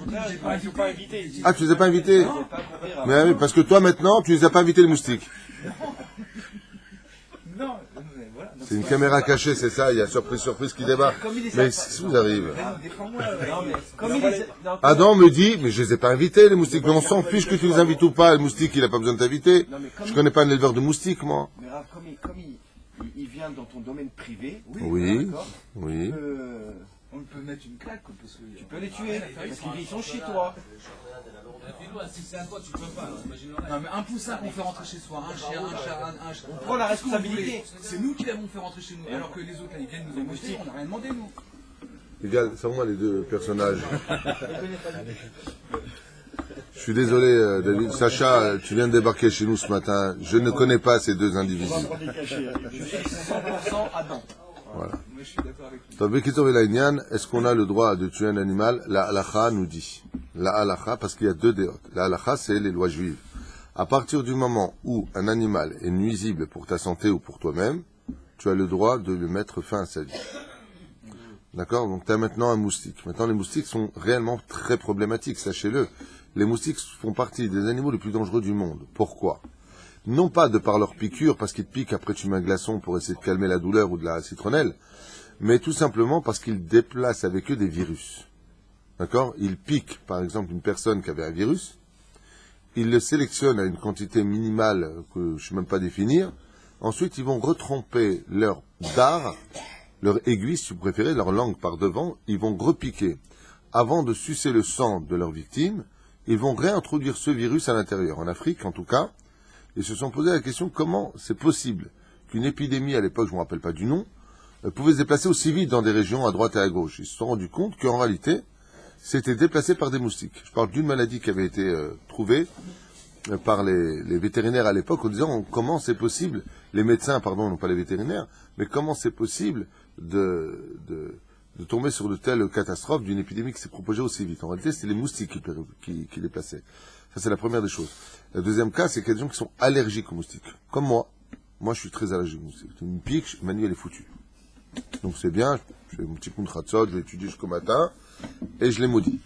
je les ai pas invités. Ah, tu les as pas invités? Mais oui, parce que toi, maintenant, tu les as pas invités, les moustiques. Non, voilà. C'est une caméra cachée, c'est ça, il y a surprise qui débarque. Mais si vous arrive. Adam me dit, mais je les ai pas invités, les moustiques. Mais on s'en fiche que tu les invites ou pas, le moustique, il a pas besoin de t'inviter. Je connais pas un éleveur de moustiques, moi. Mais Rav, comme il vient dans ton domaine privé, Oui, d'accord, oui. On peut mettre une claque, parce que tu peux les tuer, parce qu'ils sont chez toi. Si c'est à toi, tu peux pas. Non, mais un poussin qu'on fait rentrer chez soi, un chien, un chat. On prend la responsabilité. C'est nous qui l'avons fait rentrer chez nous, alors que les autres, là, ils viennent nous embaucher, on n'a rien demandé, nous. Égal, sors-moi les deux personnages. Je suis désolé, David. Sacha, tu viens de débarquer chez nous ce matin. Je ne connais pas ces deux individus. Je suis 100% Adam. Voilà. Moi, je suis d'accord avec lui. Dans Bekitor et Laïnian, est-ce qu'on a le droit de tuer un animal? La halakha nous dit. La halakha, parce qu'il y a deux déotes. La halakha, c'est les lois juives. À partir du moment où un animal est nuisible pour ta santé ou pour toi-même, tu as le droit de lui mettre fin à sa vie. D'accord? Donc tu as maintenant un moustique. Maintenant, les moustiques sont réellement très problématiques, sachez-le. Les moustiques font partie des animaux les plus dangereux du monde. Pourquoi? Non pas de par leur piqûre, parce qu'ils te piquent, après tu mets un glaçon pour essayer de calmer la douleur ou de la citronnelle, mais tout simplement parce qu'ils déplacent avec eux des virus. D'accord? Ils piquent, par exemple, une personne qui avait un virus, ils le sélectionnent à une quantité minimale que je ne sais même pas définir, ensuite ils vont retremper leur dard, leur aiguille, si vous préférez, leur langue par devant, ils vont repiquer. Avant de sucer le sang de leur victime, ils vont réintroduire ce virus à l'intérieur. En Afrique, en tout cas, ils se sont posé la question comment c'est possible qu'une épidémie, à l'époque, je ne me rappelle pas du nom, pouvait se déplacer aussi vite dans des régions à droite et à gauche. Ils se sont rendus compte qu'en réalité, c'était déplacé par des moustiques. Je parle d'une maladie qui avait été trouvée par les vétérinaires à l'époque en disant comment c'est possible, les médecins, pardon, non pas les vétérinaires, mais comment c'est possible de tomber sur de telles catastrophes d'une épidémie qui s'est propagée aussi vite. En réalité, c'était les moustiques qui déplaçaient. Ça, c'est la première des choses. Le deuxième cas, c'est qu'il y a des gens qui sont allergiques aux moustiques, comme moi. moi je suis très allergique aux moustiques. Une me pique, ma nuit elle est foutue. Donc c'est bien, je fais mon petit coup de khatsot, je vais étudier jusqu'au matin, et je les maudis.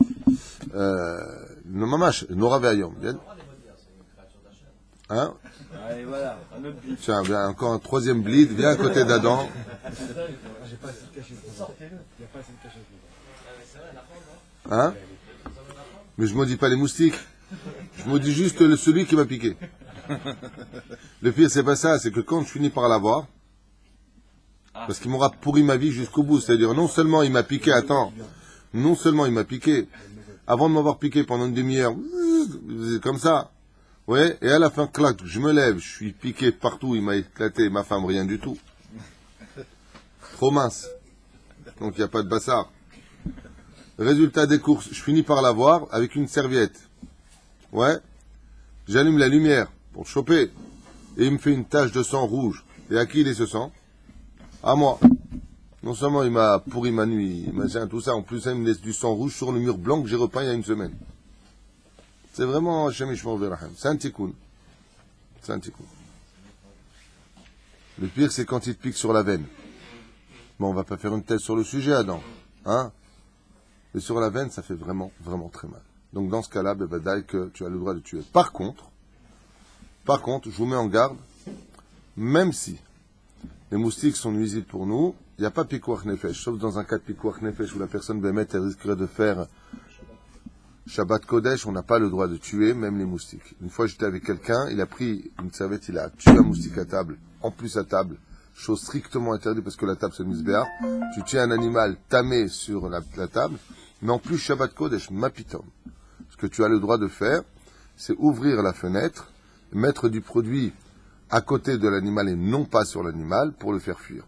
Non, mamash, Nora Ve'ayom. Hein? Allez, voilà, un autre but. Tiens, viens, encore un troisième bleed, viens à côté d'Adam. J'ai pas assez de cachette. Il n'y a pas assez de cachette. Hein? Mais je maudis pas les moustiques. Je maudis juste celui qui m'a piqué. Le pire, c'est pas ça, c'est que quand je finis par l'avoir, parce qu'il m'aura pourri ma vie jusqu'au bout, c'est-à-dire non seulement il m'a piqué, non seulement il m'a piqué, avant de m'avoir piqué pendant une demi-heure, comme ça, ouais, et à la fin, clac, je me lève, je suis piqué partout, il m'a éclaté, ma femme, rien du tout. Trop mince. Donc il n'y a pas de bassard. Résultat des courses, je finis par l'avoir avec une serviette. Ouais. J'allume la lumière pour choper. Et il me fait une tache de sang rouge. Et à qui il est ce sang? À moi. Non seulement il m'a pourri ma nuit, machin, tout ça, en plus il me laisse du sang rouge sur le mur blanc que j'ai repeint il y a une semaine. C'est vraiment Hashem Yishmor V'Yirachem. C'est un tikkun. C'est un tikkun. Le pire, c'est quand il te pique sur la veine. Bon, on va pas faire une thèse sur le sujet, Adam. Hein? Mais sur la veine, ça fait vraiment, vraiment très mal. Donc dans ce cas-là, bebadaï, que tu as le droit de tuer. Par contre, je vous mets en garde, même si les moustiques sont nuisibles pour nous, il n'y a pas pikuach nefesh, sauf dans un cas de pikuach nefesh où la personne bémet, elle risquerait de faire Shabbat Kodesh, on n'a pas le droit de tuer, même les moustiques. Une fois, j'étais avec quelqu'un, il a pris une serviette, il a tué un moustique à table, en plus à table, chose strictement interdite parce que la table c'est misbéar. Tu tues un animal tamé sur la table, mais en plus Shabbat Kodesh, mapitom. Ce que tu as le droit de faire, c'est ouvrir la fenêtre, mettre du produit à côté de l'animal et non pas sur l'animal pour le faire fuir.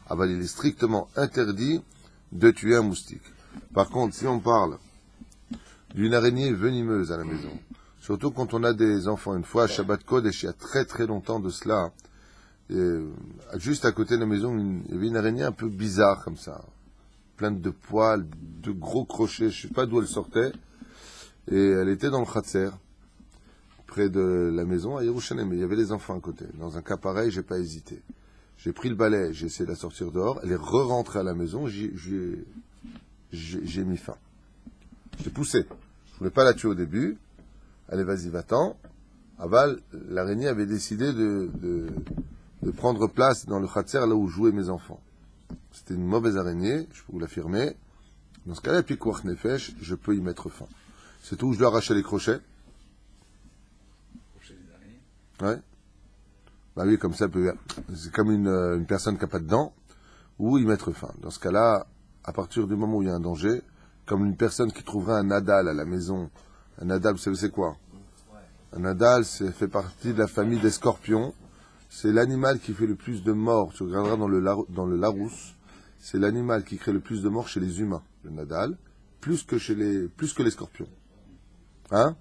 Ah ben, il est strictement interdit de tuer un moustique. Par contre, si on parle d'une araignée venimeuse à la maison, surtout quand on a des enfants, une fois à Shabbat Kodesh, il y a très très longtemps de cela, et juste à côté de la maison, il y avait une araignée un peu bizarre comme ça, pleine de poils, de gros crochets, je ne sais pas d'où elle sortait, et elle était dans le Khatser, près de la maison à Yerushalayim, mais il y avait des enfants à côté. Dans un cas pareil, j'ai pas hésité. J'ai pris le balai, j'ai essayé de la sortir dehors, elle est re-rentrée à la maison, j'ai mis fin. Je l'ai poussée. Je voulais pas la tuer au début. Allez, vas-y, va-t'en. Aval, l'araignée avait décidé de prendre place dans le Khatser, là où jouaient mes enfants. C'était une mauvaise araignée, je peux vous l'affirmer. Dans ce cas-là, pikuach nefesh, je peux y mettre fin. C'est tout, je dois arracher les crochets. Ouais. Bah oui, comme ça, c'est comme une personne qui n'a pas de dents, ou y mettre fin. Dans ce cas-là, à partir du moment où il y a un danger, comme une personne qui trouverait un nadal à la maison, un nadal, vous savez c'est quoi? Un nadal, fait partie de la famille des scorpions. C'est l'animal qui fait le plus de morts. Tu regarderas dans le Larousse, c'est l'animal qui crée le plus de morts chez les humains, le nadal, plus que les scorpions. Hein?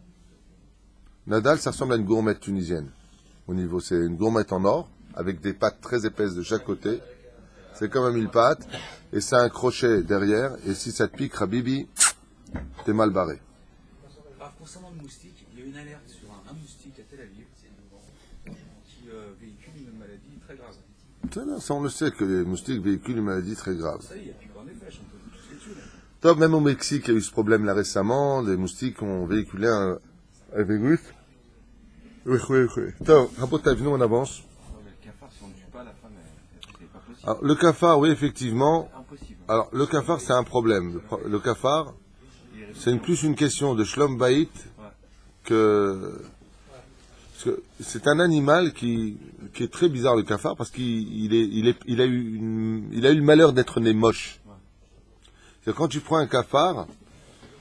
Nadal, ça ressemble à une gourmette tunisienne. Au niveau, c'est une gourmette en or, avec des pattes très épaisses de chaque côté. C'est comme un mille-pattes, et ça a un crochet derrière, et si ça te pique, Habibi, t'es mal barré. Alors, concernant le moustique, il y a une alerte sur un moustique à Tel Aviv qui véhicule une maladie très grave. Ça, on le sait que les moustiques véhiculent une maladie très grave. Ça y est, il y a plus en effet, on peut tous les tuer. Top, même au Mexique, il y a eu ce problème là récemment, les moustiques ont véhiculé un virus. Oui. Top, rapportage, nous on avance. Le cafard, si on ne tue pas, la femme, c'est pas possible. Alors, le cafard, oui, effectivement. Impossible. Alors, le cafard, c'est un problème. Le cafard, c'est plus une question de shlom bayit que... Parce que c'est un animal qui est très bizarre, le cafard, parce qu'il a eu le malheur d'être né moche. C'est quand tu prends un cafard,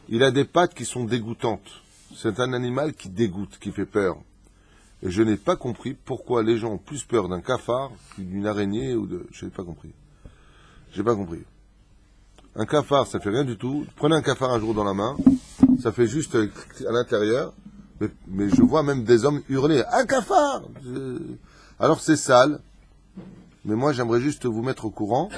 il a des pattes qui sont dégoûtantes. C'est un animal qui dégoûte, qui fait peur. Et je n'ai pas compris pourquoi les gens ont plus peur d'un cafard que d'une araignée ou de... Je n'ai pas compris. J'ai pas compris. Un cafard, ça fait rien du tout. Prenez un cafard un jour dans la main, ça fait juste à l'intérieur. Mais je vois même des hommes hurler « Un cafard !» Alors c'est sale. Mais moi, j'aimerais juste vous mettre au courant,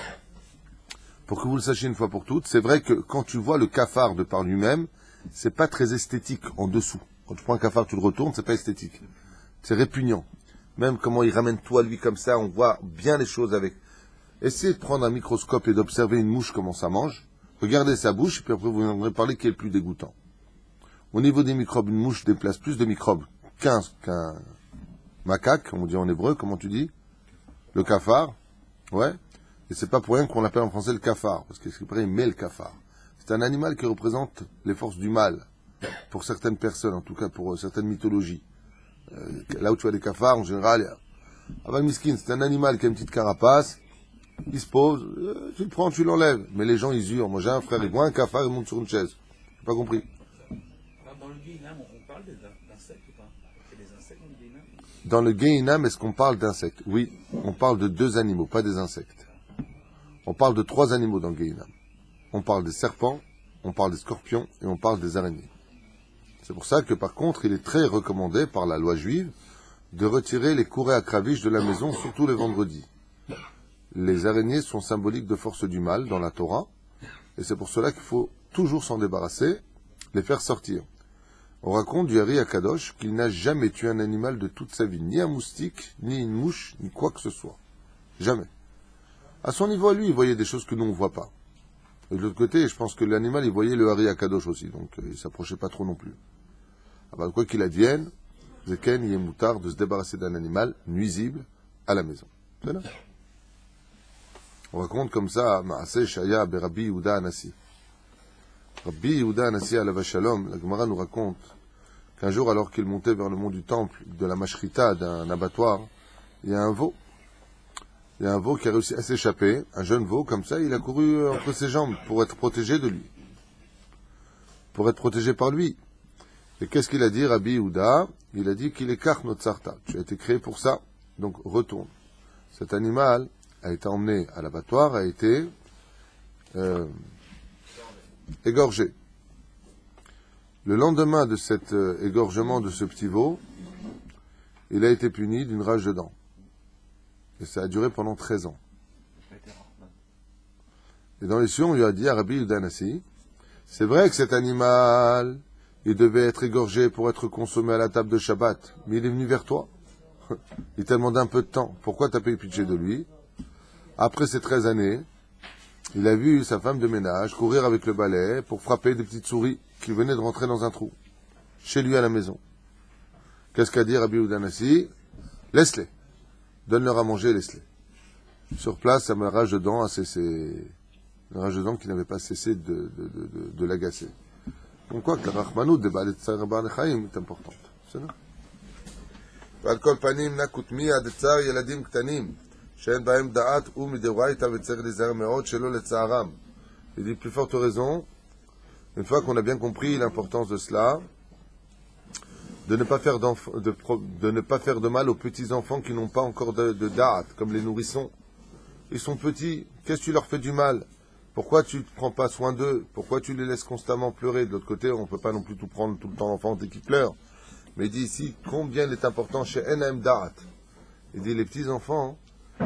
pour que vous le sachiez une fois pour toutes. C'est vrai que quand tu vois le cafard de par lui-même, c'est pas très esthétique en dessous. Quand tu prends un cafard, tu le retournes, c'est pas esthétique. C'est répugnant. Même comment il ramène tout à lui comme ça, on voit bien les choses avec. Essayez de prendre un microscope et d'observer une mouche comment ça mange. Regardez sa bouche, et puis après vous viendrez parler qui est le plus dégoûtant. Au niveau des microbes, une mouche déplace plus de microbes qu'un macaque, on dit en hébreu, comment tu dis? Le cafard, ouais. Et c'est pas pour rien qu'on l'appelle en français le cafard, parce que c'est vrai, il met le cafard. C'est un animal qui représente les forces du mal, pour certaines personnes, en tout cas pour certaines mythologies. Là où tu vois des cafards, en général, Aval Miskin, c'est un animal qui a une petite carapace, il se pose, tu le prends, tu l'enlèves. Mais les gens, ils hurlent. Moi, j'ai un frère, il voit un cafard, il monte sur une chaise. J'ai pas compris. Dans le Guéhinam, on parle d'insectes ou pas? Il y a des insectes dans le Guéhinam? Dans le Guéhinam, est-ce qu'on parle d'insectes? Oui, on parle de 2 animaux, pas des insectes. On parle de 3 animaux dans le Guéhinam. On parle des serpents, on parle des scorpions et on parle des araignées. C'est pour ça que, par contre, il est très recommandé par la loi juive de retirer les courets à craviche de la maison, surtout les vendredis. Les araignées sont symboliques de force du mal dans la Torah, et c'est pour cela qu'il faut toujours s'en débarrasser, les faire sortir. On raconte du Hari Akadosh qu'il n'a jamais tué un animal de toute sa vie, ni un moustique, ni une mouche, ni quoi que ce soit. Jamais. À son niveau à lui, il voyait des choses que nous on ne voit pas. Et de l'autre côté, je pense que l'animal, il voyait le Hari Akadosh aussi, donc il ne s'approchait pas trop non plus. Alors, quoi qu'il advienne, Zeken, il est moutard de se débarrasser d'un animal nuisible à la maison. C'est là. On raconte comme ça, Maaseh Shaya Rabbi Yehuda Anassi. Rabbi Yehuda Anassi alav Shalom, la Gemara nous raconte qu'un jour, alors qu'il montait vers le mont du temple, de la mashrita, d'un abattoir, il y a un veau. Il y a un veau qui a réussi à s'échapper, un jeune veau, comme ça, il a couru entre ses jambes pour être protégé de lui. Pour être protégé par lui. Et qu'est-ce qu'il a dit, Rabbi Yehuda? Il a dit qu'il écarte notre sarta. Tu as été créé pour ça, donc retourne. Cet animal a été emmené à l'abattoir, a été égorgé. Le lendemain de cet égorgement de ce petit veau, il a été puni d'une rage de dents. Et ça a duré pendant 13 ans. Et dans les cieux, on lui a dit à Rabbi Yehuda Anassi, c'est vrai que cet animal, il devait être égorgé pour être consommé à la table de Shabbat, mais il est venu vers toi. Il t'a demandé un peu de temps. Pourquoi t'as pas eu pitié de lui? Après ces 13 années, il a vu sa femme de ménage courir avec le balai pour frapper des petites souris qui venaient de rentrer dans un trou, chez lui à la maison. Qu'est-ce qu'a dit Rabbi Yehuda Anassi? Laisse-les. Donne-leur à manger, laisse-les. Sur place, sa rage de dents a cessé. Une rage de dents qui n'avait pas cessé de l'agacer. Donc quoi que la rachmanout de Baalet Tsar Bar Chaim est importante. C'est là. ועל כל פנים נקוט מיד צער ילדים קטנים שאין בהם דעת ומדאורייתא וצריך להיזהר מאוד שלא לצערם. Il dit plus forte raison, une fois qu'on a bien compris l'importance de cela, de ne pas faire de mal aux petits enfants qui n'ont pas encore de da'at, comme les nourrissons. Ils sont petits, qu'est-ce que tu leur fais du mal? Pourquoi tu ne prends pas soin d'eux? Pourquoi tu les laisses constamment pleurer? De l'autre côté, on ne peut pas non plus tout prendre tout le temps l'enfant dès qu'il pleure. Mais il dit ici, combien il est important chez Enaim Da'at. Il dit, les petits-enfants,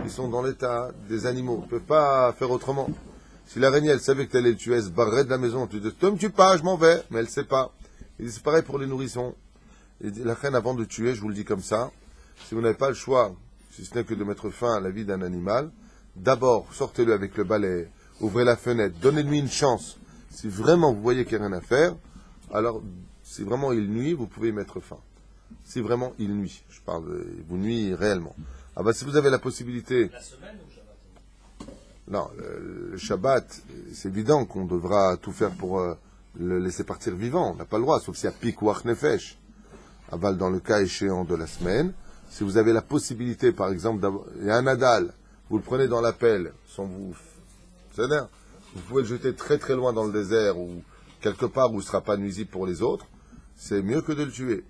ils sont dans l'état des animaux. Ils ne peuvent pas faire autrement. Si l'araignée, elle savait que tu allais le tuer, elle se barrerait de la maison. Tu dis, ne me tue pas, je m'en vais. Mais elle ne sait pas. Il dit, c'est pareil pour les nourrissons. Il dit, la reine, avant de tuer, je vous le dis comme ça, si vous n'avez pas le choix, si ce n'est que de mettre fin à la vie d'un animal, d'abord, sortez-le avec le balai, ouvrez la fenêtre, donnez-lui une chance. Si vraiment vous voyez qu'il n'y a rien à faire, alors, si vraiment il nuit, vous pouvez y mettre fin. Si vraiment il nuit, je parle de, vous nuit réellement. Ah bah si vous avez la possibilité... La semaine ou le Shabbat? Non, le Shabbat, c'est évident qu'on devra tout faire pour le laisser partir vivant. On n'a pas le droit, sauf s'il y a Pikuach Nefesh. Aval, dans le cas échéant de la semaine, si vous avez la possibilité, par exemple, il y a un Nadal, vous le prenez dans la pelle, sans vous... C'est-à-dire, vous pouvez le jeter très très loin dans le désert ou quelque part où il ne sera pas nuisible pour les autres, c'est mieux que de le tuer.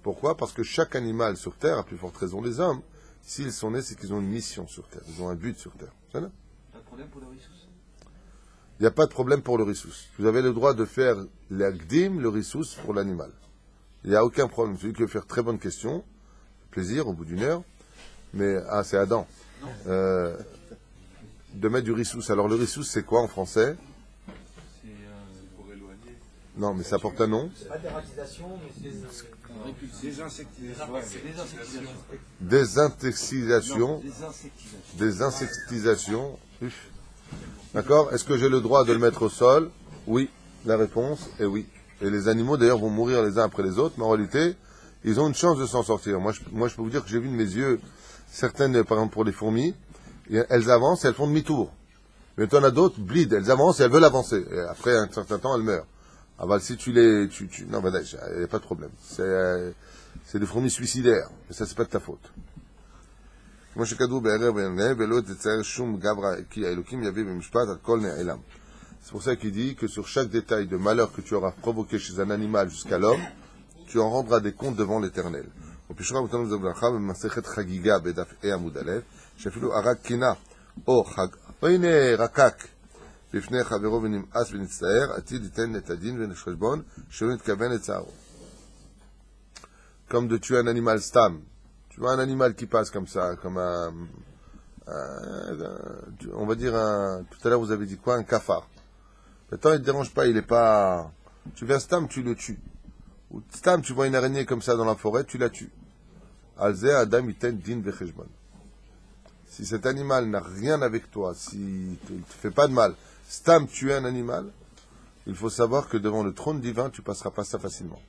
Pourquoi? Parce que chaque animal sur Terre, à plus forte raison les hommes, s'ils sont nés, c'est qu'ils ont une mission sur Terre, ils ont un but sur Terre. C'est là? Pas de problème pour le rissous? Il n'y a pas de problème pour le rissous. Vous avez le droit de faire l'agdim, le rissous pour l'animal. Il n'y a aucun problème. Celui qui veut faire très bonne question, plaisir au bout d'une heure, mais c'est Adam. De mettre du rissous. Alors le rissous, c'est quoi en français? C'est pour éloigner. Non, mais ça porte un nom. C'est pas dératisation, mais c'est Désinsectisation. Ouais, désinsectisation. Désintoxication. Non, désinsectisation. Désinsectisation. Uf. D'accord? Est-ce que j'ai le droit de le mettre au sol? Oui. La réponse est oui. Et les animaux, d'ailleurs, vont mourir les uns après les autres, mais en réalité, ils ont une chance de s'en sortir. Moi, je peux vous dire que j'ai vu de mes yeux certaines, par exemple, pour les fourmis, elles avancent et elles font demi-tour. Mais tu en as d'autres, bleed, elles avancent et elles veulent avancer. Et après un certain temps, elles meurent. Ah bah, si tu les... Non, ben, il n'y a pas de problème. C'est des fourmis suicidaires. Mais ça, c'est pas de ta faute. כמו שכתוב בערב וערב, ולא תצייר שום גברא כי האלוקים יביא במשפט על כל נעלם. C'est pour ça qu'il dit que sur chaque détail de malheur que tu auras provoqué chez un animal jusqu'à l'homme, tu en rendras des comptes devant l'Éternel. ופישרה אותנו בזה ברכה במסכת חגיגה בדף A עמוד א', שאפילו הרג קינה או הנה רקק בפני חברו ונמאס ונצטער, עתיד ייתן את הדין וחשבון שלא נתכוון לצערו. Comme de tuer un animal stam. Tu vois un animal qui passe comme ça, comme on va dire tout à l'heure vous avez dit quoi, un cafard. Maintenant il ne te dérange pas, il est pas... Tu viens stam, tu le tues. Ou stam, tu vois une araignée comme ça dans la forêt, tu la tues. Alze adam iten din vecheshbon. Si cet animal n'a rien avec toi, s'il ne te fait pas de mal, stam tuer un animal, il faut savoir que devant le trône divin, tu passeras pas ça facilement.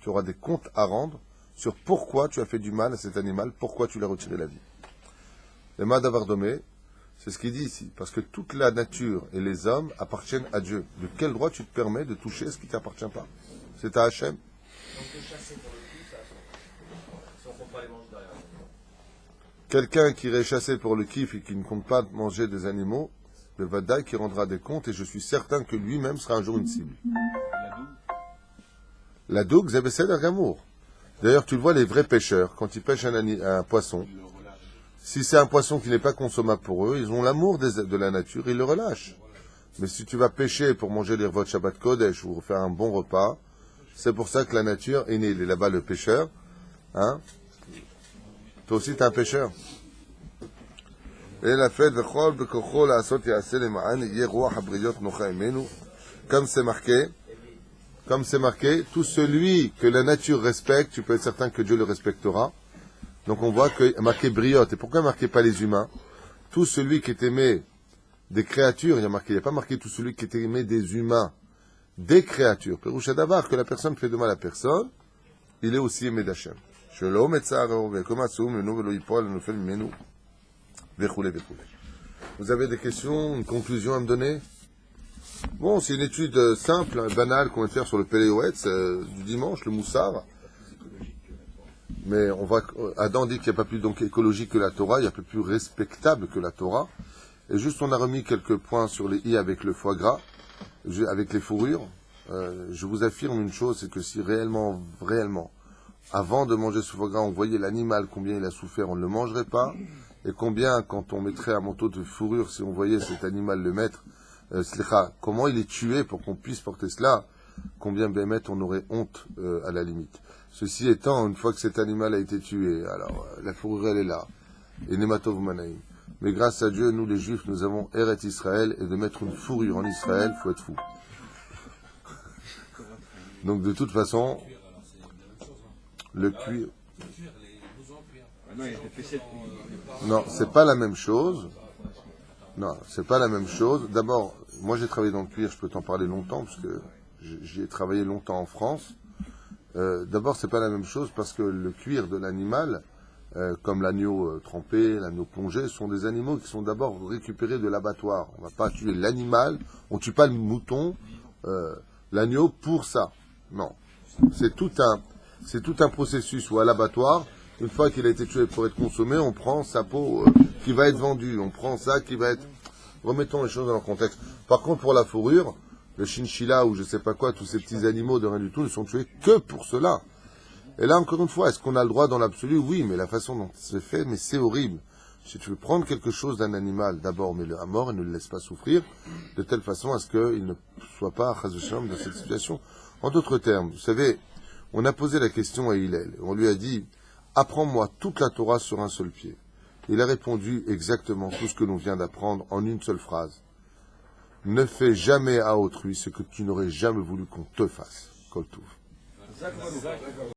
Tu auras des comptes à rendre sur pourquoi tu as fait du mal à cet animal, pourquoi tu lui as retiré la vie. Le Madavardomé, c'est ce qu'il dit ici, parce que toute la nature et les hommes appartiennent à Dieu. De quel droit tu te permets de toucher ce qui ne t'appartient pas? C'est à Hachem. Donc de chasser pour le coup, ça si on compte pas les manches derrière. Quelqu'un qui irait chasser pour le kiff et qui ne compte pas manger des animaux, le Vadaï qui rendra des comptes, et je suis certain que lui-même sera un jour une cible. La doug, Zebesed Gamour. D'ailleurs, tu le vois, les vrais pêcheurs, quand ils pêchent un poisson, si c'est un poisson qui n'est pas consommable pour eux, ils ont l'amour de la nature, ils le relâchent. Mais si tu vas pêcher pour manger les revots de Shabbat Kodesh ou faire un bon repas, c'est pour ça que la nature est née. Il est là-bas le pêcheur. Hein? Toi aussi, tu es un pêcheur. Et la fête, comme c'est marqué, tout celui que la nature respecte, tu peux être certain que Dieu le respectera. Donc on voit que marqué briotte. Et pourquoi marqué pas les humains? Tout celui qui est aimé des créatures, il n'y a pas marqué tout celui qui est aimé des humains, des créatures. Péroucha d'avar, que la personne fait de mal à personne, il est aussi aimé d'Hachem. Vous avez des questions, une conclusion à me donner? Bon, c'est une étude simple, banale qu'on va faire sur le Péléoetz du dimanche, le Moussard. Mais Adam dit qu'il n'y a pas plus donc écologique que la Torah, il n'y a pas plus respectable que la Torah. Et juste, on a remis quelques points sur les i avec le foie gras, avec les fourrures. Je vous affirme une chose, c'est que si réellement, avant de manger ce foie gras, on voyait l'animal, combien il a souffert, on ne le mangerait pas. Et combien, quand on mettrait un manteau de fourrure, si on voyait cet animal le mettre, comment il est tué pour qu'on puisse porter cela, combien bémet on aurait honte à la limite. Ceci étant, une fois que cet animal a été tué, alors la fourrure elle est là, et Nematov Manaïm. Mais grâce à Dieu, nous les Juifs, nous avons Eret Israël, et de mettre une fourrure en Israël, faut être fou. Donc de toute façon, le cuir... Non, c'est pas la même chose. Non, c'est pas la même chose. D'abord, moi j'ai travaillé dans le cuir, je peux t'en parler longtemps, parce que j'y ai travaillé longtemps en France. D'abord, c'est pas la même chose, parce que le cuir de l'animal, comme l'agneau trempé, l'agneau plongé, sont des animaux qui sont d'abord récupérés de l'abattoir. On va pas tuer l'animal, on tue pas le mouton, l'agneau pour ça. Non. C'est tout un processus où à l'abattoir, une fois qu'il a été tué pour être consommé, on prend sa peau qui va être vendue. On prend ça qui va être... Remettons les choses dans leur contexte. Par contre, pour la fourrure, le chinchilla ou je sais pas quoi, tous ces petits animaux de rien du tout ne sont tués que pour cela. Et là, encore une fois, est-ce qu'on a le droit dans l'absolu? Oui, mais la façon dont c'est fait, mais c'est horrible. Si tu veux prendre quelque chose d'un animal, d'abord mets-le à mort et ne le laisse pas souffrir, de telle façon à ce qu'il ne soit pas chas v'shalom dans cette situation. En d'autres termes, vous savez, on a posé la question à Hillel. On lui a dit, apprends-moi toute la Torah sur un seul pied. Il a répondu exactement tout ce que l'on vient d'apprendre en une seule phrase. Ne fais jamais à autrui ce que tu n'aurais jamais voulu qu'on te fasse. Kol Tov.